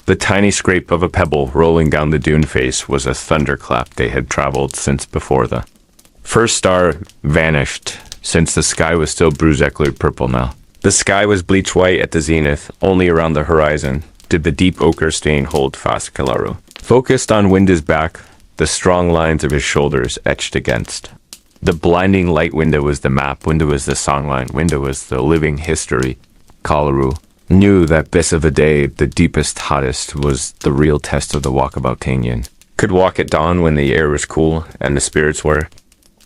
The tiny scrape of a pebble rolling down the dune face was a thunderclap they had traveled since before the first star vanished, since the sky was still bruise-eclared purple now. The sky was bleach white at the zenith. Only around the horizon did the deep ochre stain hold fast. Kalaru focused on Winda's back, the strong lines of his shoulders etched against. The blinding light. Winda was the map. Winda was the songline. Winda was the living history. Kalaru knew that this of the day, the deepest, hottest, was the real test of the Walkaboutanian. Could walk at dawn when the air was cool and the spirits were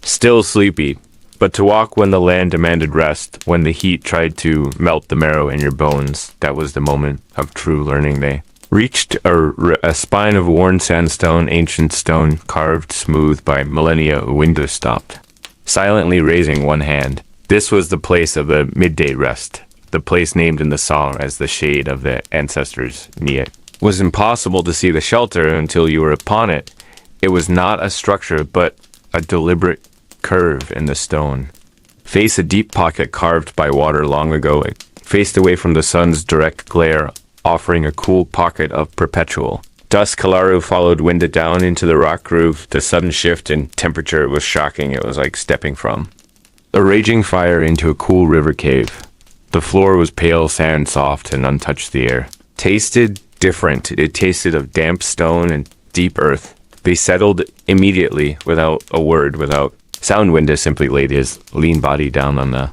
still sleepy, but to walk when the land demanded rest, when the heat tried to melt the marrow in your bones, that was the moment of true learning. They reached a spine of worn sandstone, ancient stone, carved smooth by millennia. Winda stopped, silently raising one hand. This was the place of the midday rest, the place named in the song as the shade of the ancestors. It was impossible to see the shelter until you were upon it. It was not a structure, but a deliberate curve in the stone. Face a deep pocket carved by water long ago. It faced away from the sun's direct glare, offering a cool pocket of perpetual dusk. Kalaru followed Winda down into the rock groove. The sudden shift in temperature was shocking. It was like stepping from a raging fire into a cool river cave. The floor was pale sand, soft and untouched. The air tasted different. It tasted of damp stone and deep earth. They settled immediately, without a word, without sound. Winda simply laid his lean body down on the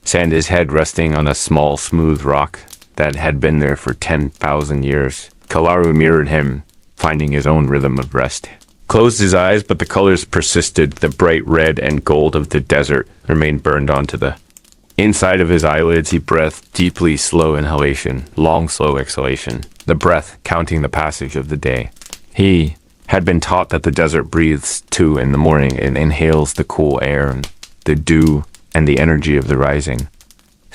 sand, his head resting on a small, smooth rock that had been there for 10,000 years. Kalaru mirrored him, finding his own rhythm of rest. Closed his eyes, but the colors persisted. The bright red and gold of the desert remained burned onto the inside of his eyelids. He breathed deeply, slow inhalation, long, slow exhalation. The breath counting the passage of the day. He had been taught that the desert breathes too in the morning. It inhales the cool air, and the dew, and the energy of the rising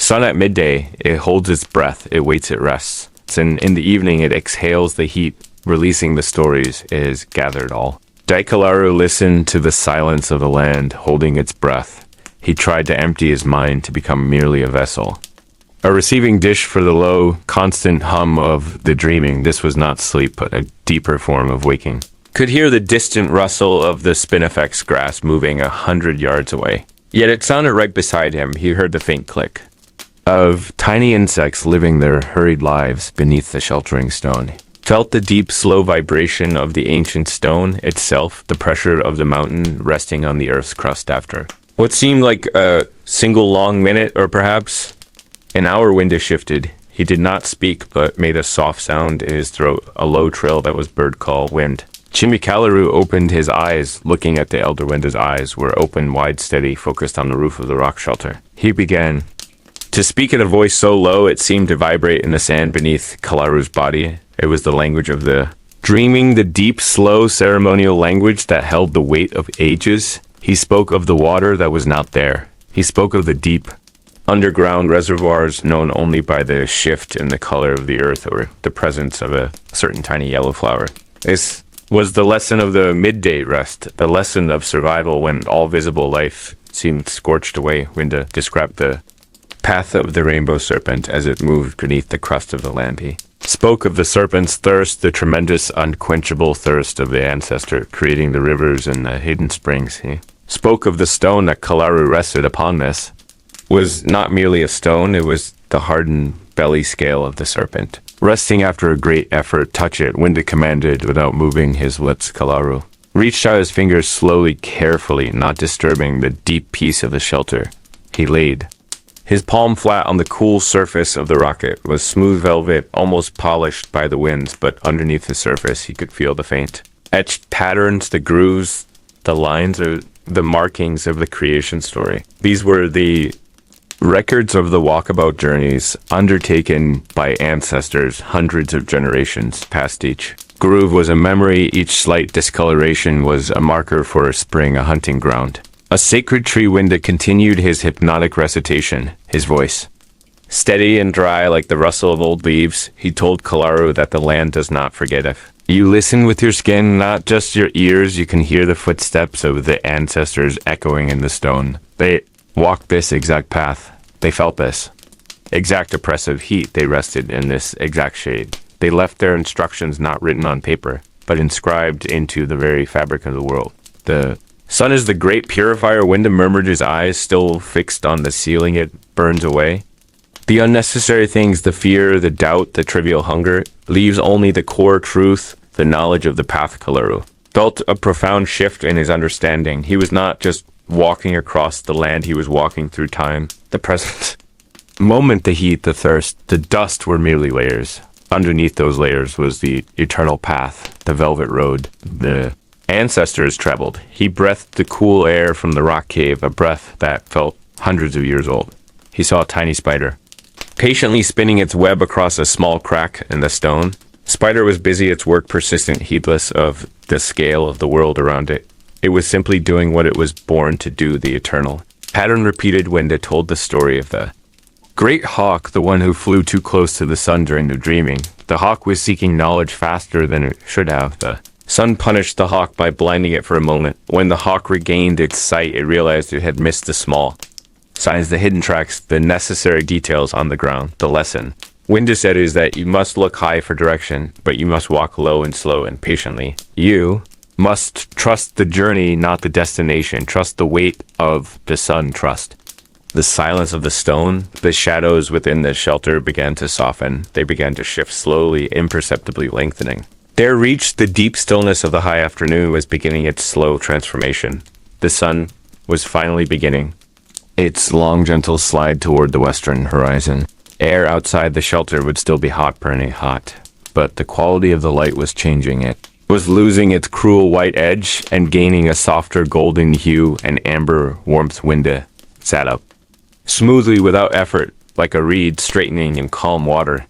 sun at midday. It holds its breath. It waits. It rests. And in the evening, it exhales the heat, releasing the stories it has gathered all. Kalaru listened to the silence of the land, holding its breath. He tried to empty his mind to become merely a vessel, a receiving dish for the low, constant hum of the dreaming. This was not sleep, but a deeper form of waking. Could hear the distant rustle of the spinifex grass moving 100 yards away. Yet it sounded right beside him. He heard the faint click of tiny insects living their hurried lives beneath the sheltering stone. Felt the deep, slow vibration of the ancient stone itself, the pressure of the mountain resting on the earth's crust after what seemed like a single long minute, or perhaps an hour. Winda shifted. He did not speak, but made a soft sound in his throat, a low trill that was bird call wind. Chimicalaru opened his eyes, looking at the elder Winda's eyes were open, wide, steady, focused on the roof of the rock shelter. He began to speak in a voice so low it seemed to vibrate in the sand beneath Kalaru's body. It was the language of the dreaming, the deep, slow, ceremonial language that held the weight of ages. He spoke of the water that was not there. He spoke of the deep, underground reservoirs known only by the shift in the color of the earth or the presence of a certain tiny yellow flower. This was the lesson of the midday rest, the lesson of survival when all visible life seemed scorched away. Winda described the path of the rainbow serpent as it moved beneath the crust of the land. He spoke of the serpent's thirst, the tremendous, unquenchable thirst of the ancestor, creating the rivers and the hidden springs. He spoke of the stone that Kalaru rested upon. This was not merely a stone, it was the hardened belly scale of the serpent. Resting after a great effort, touch it, Winda commanded without moving his lips. Kalaru reached out his fingers slowly, carefully, not disturbing the deep peace of the shelter. He laid his palm flat on the cool surface of the rock. It was smooth velvet, almost polished by the winds, but underneath the surface he could feel the faint etched patterns, the grooves, the lines, or the markings of the creation story. These were the records of the walkabout journeys undertaken by ancestors hundreds of generations past. Each groove was a memory, each slight discoloration was a marker for a spring, a hunting ground. A sacred tree. Winda continued his hypnotic recitation, his voice steady and dry like the rustle of old leaves. He told Kalaru that the land does not forget. If you listen with your skin, not just your ears, you can hear the footsteps of the ancestors echoing in the stone. They walked this exact path. They felt this exact oppressive heat. They rested in this exact shade. They left their instructions not written on paper, but inscribed into the very fabric of the world. The sun is the great purifier. Winda murmured, his eyes still fixed on the ceiling. It burns away the unnecessary things, the fear, the doubt, the trivial hunger. Leaves only the core truth, the knowledge of the path. Kalaru felt a profound shift in his understanding. He was not just walking across the land, he was walking through time. The present moment, the heat, the thirst, the dust were merely layers. Underneath those layers was the eternal path, the velvet road the ancestors traveled. He breathed the cool air from the rock cave, a breath that felt hundreds of years old. He saw a tiny spider patiently spinning its web across a small crack in the stone. Spider was busy its work, persistent, heedless of the scale of the world around it. It was simply doing what it was born to do, the eternal pattern repeated. Winda told the story of the great hawk, the one who flew too close to the sun during the dreaming. The hawk was seeking knowledge faster than it should have. The sun punished the hawk by blinding it for a moment. When the hawk regained its sight, it realized it had missed the small signs, the hidden tracks, the necessary details on the ground. The lesson, Winda said, is that you must look high for direction, but you must walk low and slow and patiently. You must trust the journey, not the destination. Trust the weight of the sun. Trust the silence of the stone. The shadows within the shelter began to soften. They began to shift slowly, imperceptibly lengthening. There reached the deep stillness of the high afternoon was beginning its slow transformation. The sun was finally beginning its long, gentle slide toward the western horizon. Air outside the shelter would still be hot, burning hot, but the quality of the light was changing. It was losing its cruel white edge and gaining a softer golden hue and amber warmth. Winda sat up smoothly without effort, like a reed straightening in calm water.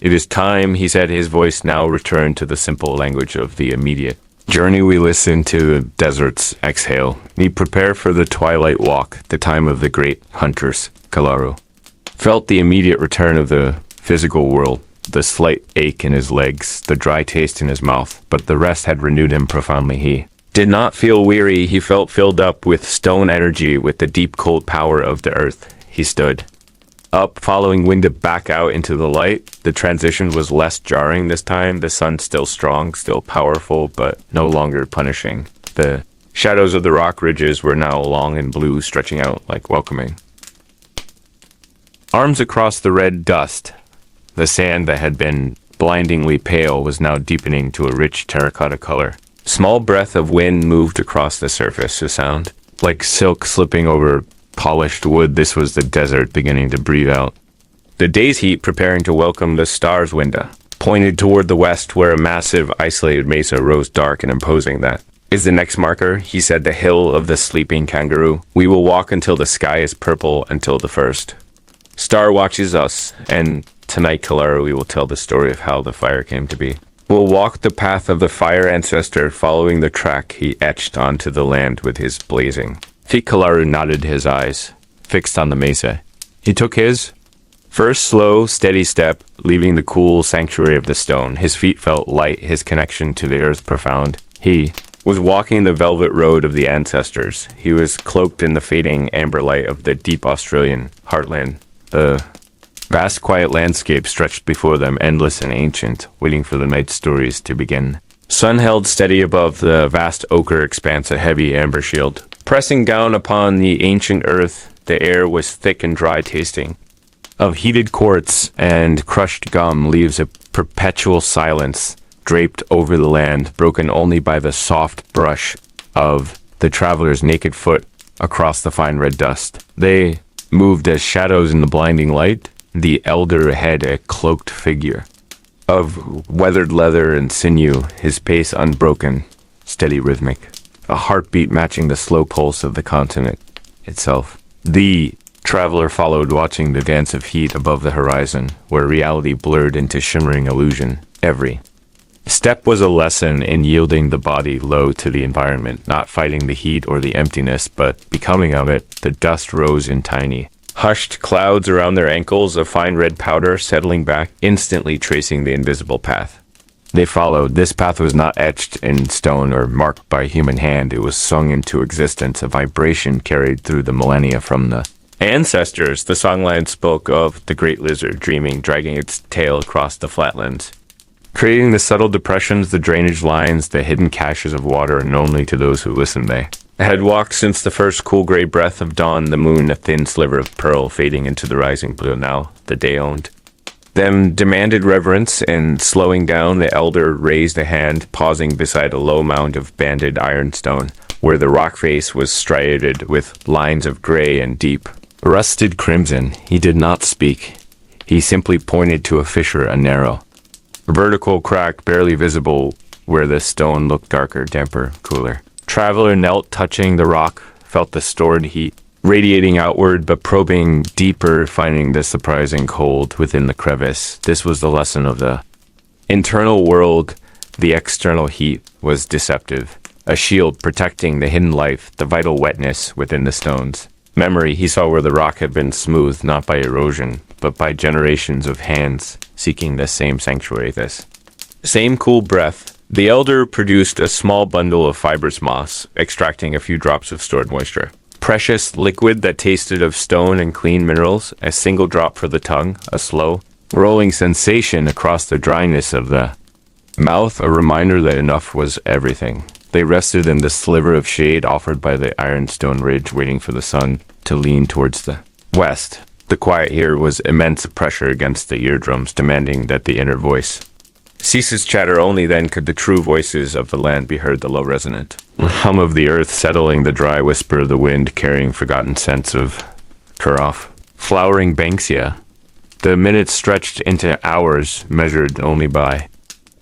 It is time, he said, his voice now returned to the simple language of the immediate journey. We listen to the desert's exhale. We prepare for the twilight walk, the time of the great hunters. Kalaru felt the immediate return of the physical world, the slight ache in his legs, the dry taste in his mouth, but the rest had renewed him profoundly. He did not feel weary. He felt filled up with stone energy, with the deep cold power of the earth. He stood up, following Winda back out into the light. The transition was less jarring this time. The sun still strong, still powerful, but no longer punishing. The shadows of the rock ridges were now long and blue, stretching out like welcoming Arms across the red dust. The sand that had been blindingly pale was now deepening to a rich terracotta color. Small breath of wind moved across the surface, a sound like silk slipping over polished wood. This was the desert beginning to breathe out. The day's heat, preparing to welcome the stars' window, pointed toward the west where a massive, isolated mesa rose dark and imposing. That is the next marker, he said, the hill of the sleeping kangaroo. We will walk until the sky is purple, until the first star watches us, and tonight, Kalaru, we will tell the story of how the fire came to be. We'll walk the path of the fire ancestor, following the track he etched onto the land with his blazing feet. Kalaru nodded, his eyes fixed on the mesa. He took his first slow, steady step, leaving the cool sanctuary of the stone. His feet felt light, his connection to the earth profound. He was walking the velvet road of the ancestors. He was cloaked in the fading amber light of the deep Australian heartland. The vast, quiet landscape stretched before them, endless and ancient, waiting for the night stories to begin. Sun held steady above the vast ochre expanse, a heavy amber shield. Pressing down upon the ancient earth, the air was thick and dry, tasting of heated quartz and crushed gum. Leaves a perpetual silence draped over the land, broken only by the soft brush of the traveler's naked foot across the fine red dust. They moved as shadows in the blinding light. The elder ahead, a cloaked figure of weathered leather and sinew, his pace unbroken, steady, rhythmic, a heartbeat matching the slow pulse of the continent itself. The traveler followed, watching the dance of heat above the horizon, where reality blurred into shimmering illusion. Every step was a lesson in yielding the body low to the environment, not fighting the heat or the emptiness, but becoming of it. The dust rose in tiny, hushed clouds around their ankles, a fine red powder settling back, instantly tracing the invisible path. They followed. This path was not etched in stone or marked by human hand. It was sung into existence, a vibration carried through the millennia from the ancestors. The songline spoke of the great lizard dreaming, dragging its tail across the flatlands, creating the subtle depressions, the drainage lines, the hidden caches of water known only to those who listen. They had walked since the first cool gray breath of dawn, the moon a thin sliver of pearl fading into the rising blue. Now the day owned them, demanded reverence, and slowing down, the elder raised a hand, pausing beside a low mound of banded ironstone, where the rock face was striated with lines of gray and deep rusted crimson. He did not speak. He simply pointed to a fissure, a narrow vertical crack barely visible where the stone looked darker, damper, cooler. Traveler knelt, touching the rock, felt the stored heat radiating outward, but probing deeper, finding the surprising cold within the crevice. This was the lesson of the internal world. The external heat was deceptive, a shield protecting the hidden life, the vital wetness within the stones. Memory, he saw where the rock had been smoothed, not by erosion, but by generations of hands seeking this same sanctuary, this same cool breath. The elder produced a small bundle of fibrous moss, extracting a few drops of stored moisture. Precious liquid that tasted of stone and clean minerals, a single drop for the tongue, a slow, rolling sensation across the dryness of the mouth, a reminder that enough was everything. They rested in the sliver of shade offered by the ironstone ridge, waiting for the sun to lean towards the west. The quiet here was immense pressure against the eardrums, demanding that the inner voice ceases chatter. Only then could the true voices of the land be heard, the low resonant hum of the earth settling, the dry whisper of the wind carrying forgotten scents of Kuroff, flowering banksia. The minutes stretched into hours, measured only by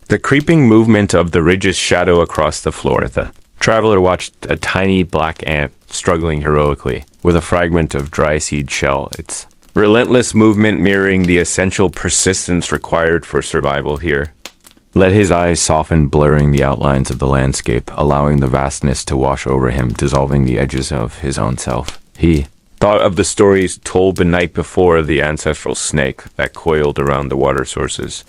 the creeping movement of the ridge's shadow across the floor. The traveler watched a tiny black ant struggling heroically with a fragment of dry seed shell, its relentless movement mirroring the essential persistence required for survival here. Let his eyes soften, blurring the outlines of the landscape, allowing the vastness to wash over him, dissolving the edges of his own self. He thought of the stories told the night before, the ancestral snake that coiled around the water sources,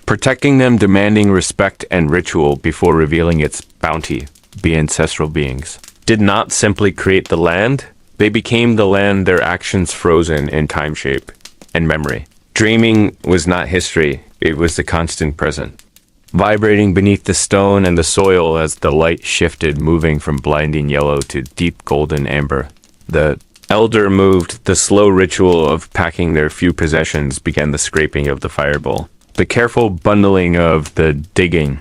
protecting them, demanding respect and ritual before revealing its bounty. The ancestral beings did not simply create the land, they became the land, their actions frozen in time, shape, and memory. Dreaming was not history, it was the constant present, vibrating beneath the stone and the soil as the light shifted, moving from blinding yellow to deep golden amber. The Elder moved. The slow ritual of packing their few possessions began the scraping of the firebowl, the careful bundling of the digging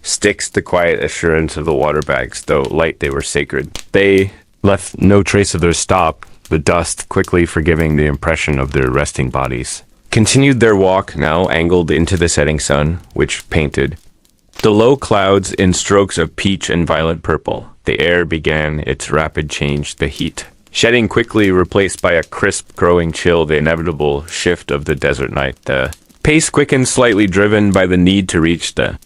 sticks, the quiet assurance of the water bags, though light they were sacred. They left no trace of their stop, the dust quickly forgiving the impression of their resting bodies. Continued their walk, now angled into the setting sun, which painted the low clouds in strokes of peach and violet purple. The air began its rapid change, the heat shedding quickly, replaced by a crisp growing chill, the inevitable shift of the desert night. The pace quickened slightly, driven by the need to reach the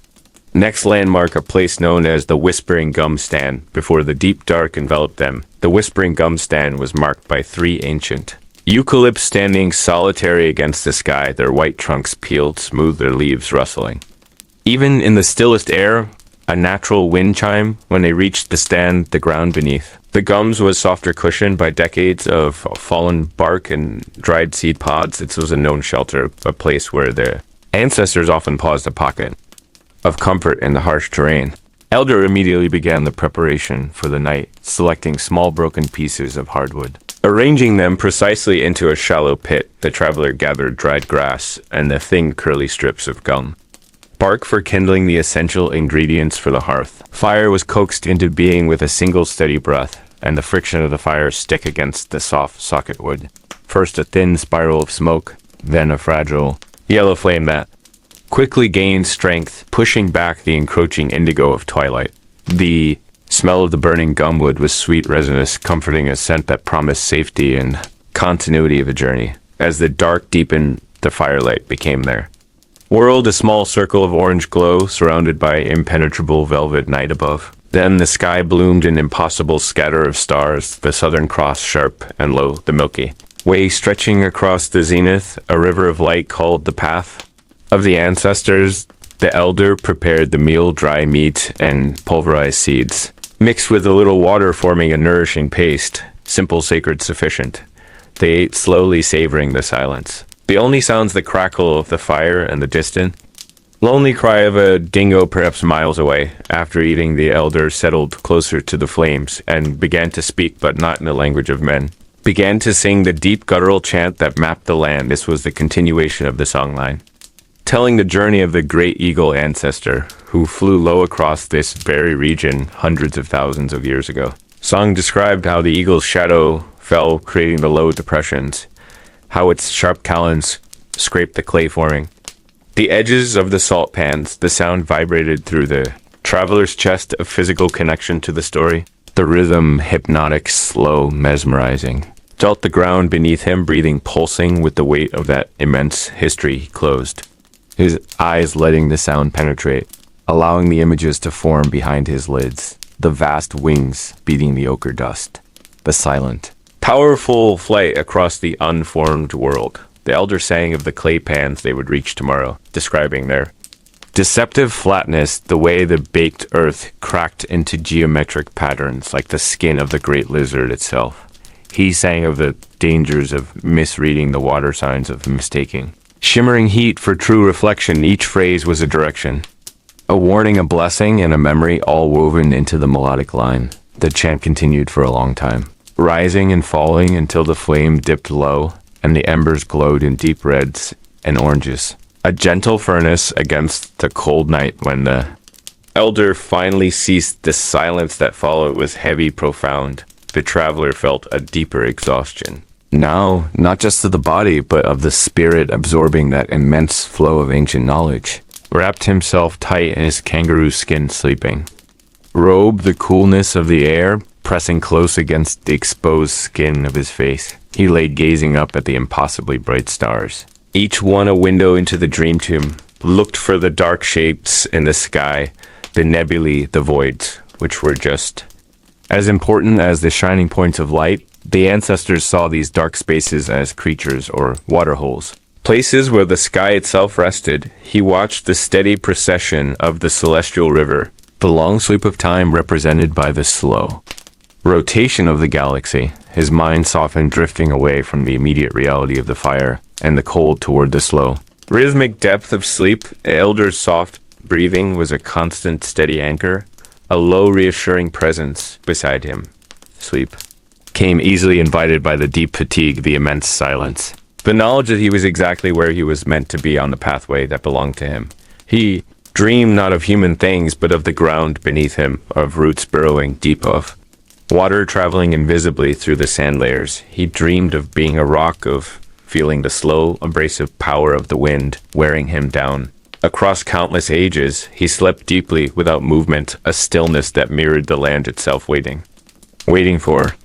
next landmark, a place known as the Whispering Gum Stand. Before the deep dark enveloped them, the Whispering Gum Stand was marked by 3 ancient eucalypts standing solitary against the sky, their white trunks peeled smooth, their leaves rustling. Even in the stillest air, a natural wind chime. When they reached the stand, the ground beneath the gums was softer, cushioned by decades of fallen bark and dried seed pods. It was a known shelter, a place where their ancestors often paused, a pocket of comfort in the harsh terrain. Elder immediately began the preparation for the night, selecting small broken pieces of hardwood. Arranging them precisely into a shallow pit, the traveler gathered dried grass and the thin curly strips of gum bark for kindling, the essential ingredients for the hearth. Fire was coaxed into being with a single steady breath, and the friction of the fire stick against the soft socket wood. First a thin spiral of smoke, then a fragile yellow flame that quickly gained strength, pushing back the encroaching indigo of twilight. The smell of the burning gumwood was sweet, resinous, comforting, a scent that promised safety and continuity of a journey. As the dark deepened, the firelight became there. Whirled a small circle of orange glow, surrounded by impenetrable velvet night above. Then the sky bloomed an impossible scatter of stars, the southern cross sharp and low, the Milky Way stretching across the zenith, a river of light called the path of the ancestors. The elder prepared the meal, dry meat and pulverized seeds, mixed with a little water, forming a nourishing paste, simple, sacred, sufficient. They ate slowly, savoring the silence. The only sounds the crackle of the fire and the distant, lonely cry of a dingo perhaps miles away. After eating, the elder settled closer to the flames and began to speak, but not in the language of men. Began to sing the deep guttural chant that mapped the land. This was the continuation of the songline, telling the journey of the great eagle ancestor who flew low across this very region hundreds of thousands of years ago. Song described how the eagle's shadow fell, creating the low depressions, how its sharp talons scraped the clay, forming the edges of the salt pans. The sound vibrated through the traveler's chest, a physical connection to the story. The rhythm, hypnotic, slow, mesmerizing. Felt the ground beneath him, breathing, pulsing with the weight of that immense history. He closed his eyes, letting the sound penetrate, allowing the images to form behind his lids. The vast wings beating the ochre dust. The silent, powerful flight across the unformed world. The elder sang of the clay pans they would reach tomorrow, describing their deceptive flatness, the way the baked earth cracked into geometric patterns like the skin of the great lizard itself. He sang of the dangers of misreading the water signs, of mistaking shimmering heat for true reflection. Each phrase was a direction, a warning, a blessing, and a memory, all woven into the melodic line. The chant continued for a long time, rising and falling until the flame dipped low and the embers glowed in deep reds and oranges. A gentle furnace against the cold night. When the elder finally ceased, the silence that followed was heavy, profound. The traveler felt a deeper exhaustion. Now, not just of the body, but of the spirit, absorbing that immense flow of ancient knowledge. Wrapped himself tight in his kangaroo skin, sleeping. Robe the coolness of the air, pressing close against the exposed skin of his face. He lay gazing up at the impossibly bright stars, each one a window into the dream tomb, looked for the dark shapes in the sky, the nebulae, the voids, which were just as important as the shining points of light. The ancestors saw these dark spaces as creatures or water holes, places where the sky itself rested. He watched the steady procession of the celestial river, the long sweep of time represented by the slow rotation of the galaxy. His mind softened, drifting away from the immediate reality of the fire and the cold toward the slow rhythmic depth of sleep. Elder's soft breathing was a constant, steady anchor, a low, reassuring presence beside him. Sleep came easily invited by the deep fatigue, the immense silence. The knowledge that he was exactly where he was meant to be on the pathway that belonged to him. He dreamed not of human things, but of the ground beneath him, of roots burrowing deep of water traveling invisibly through the sand layers. He dreamed of being a rock, of feeling the slow, abrasive power of the wind wearing him down. Across countless ages, he slept deeply without movement, a stillness that mirrored the land itself waiting for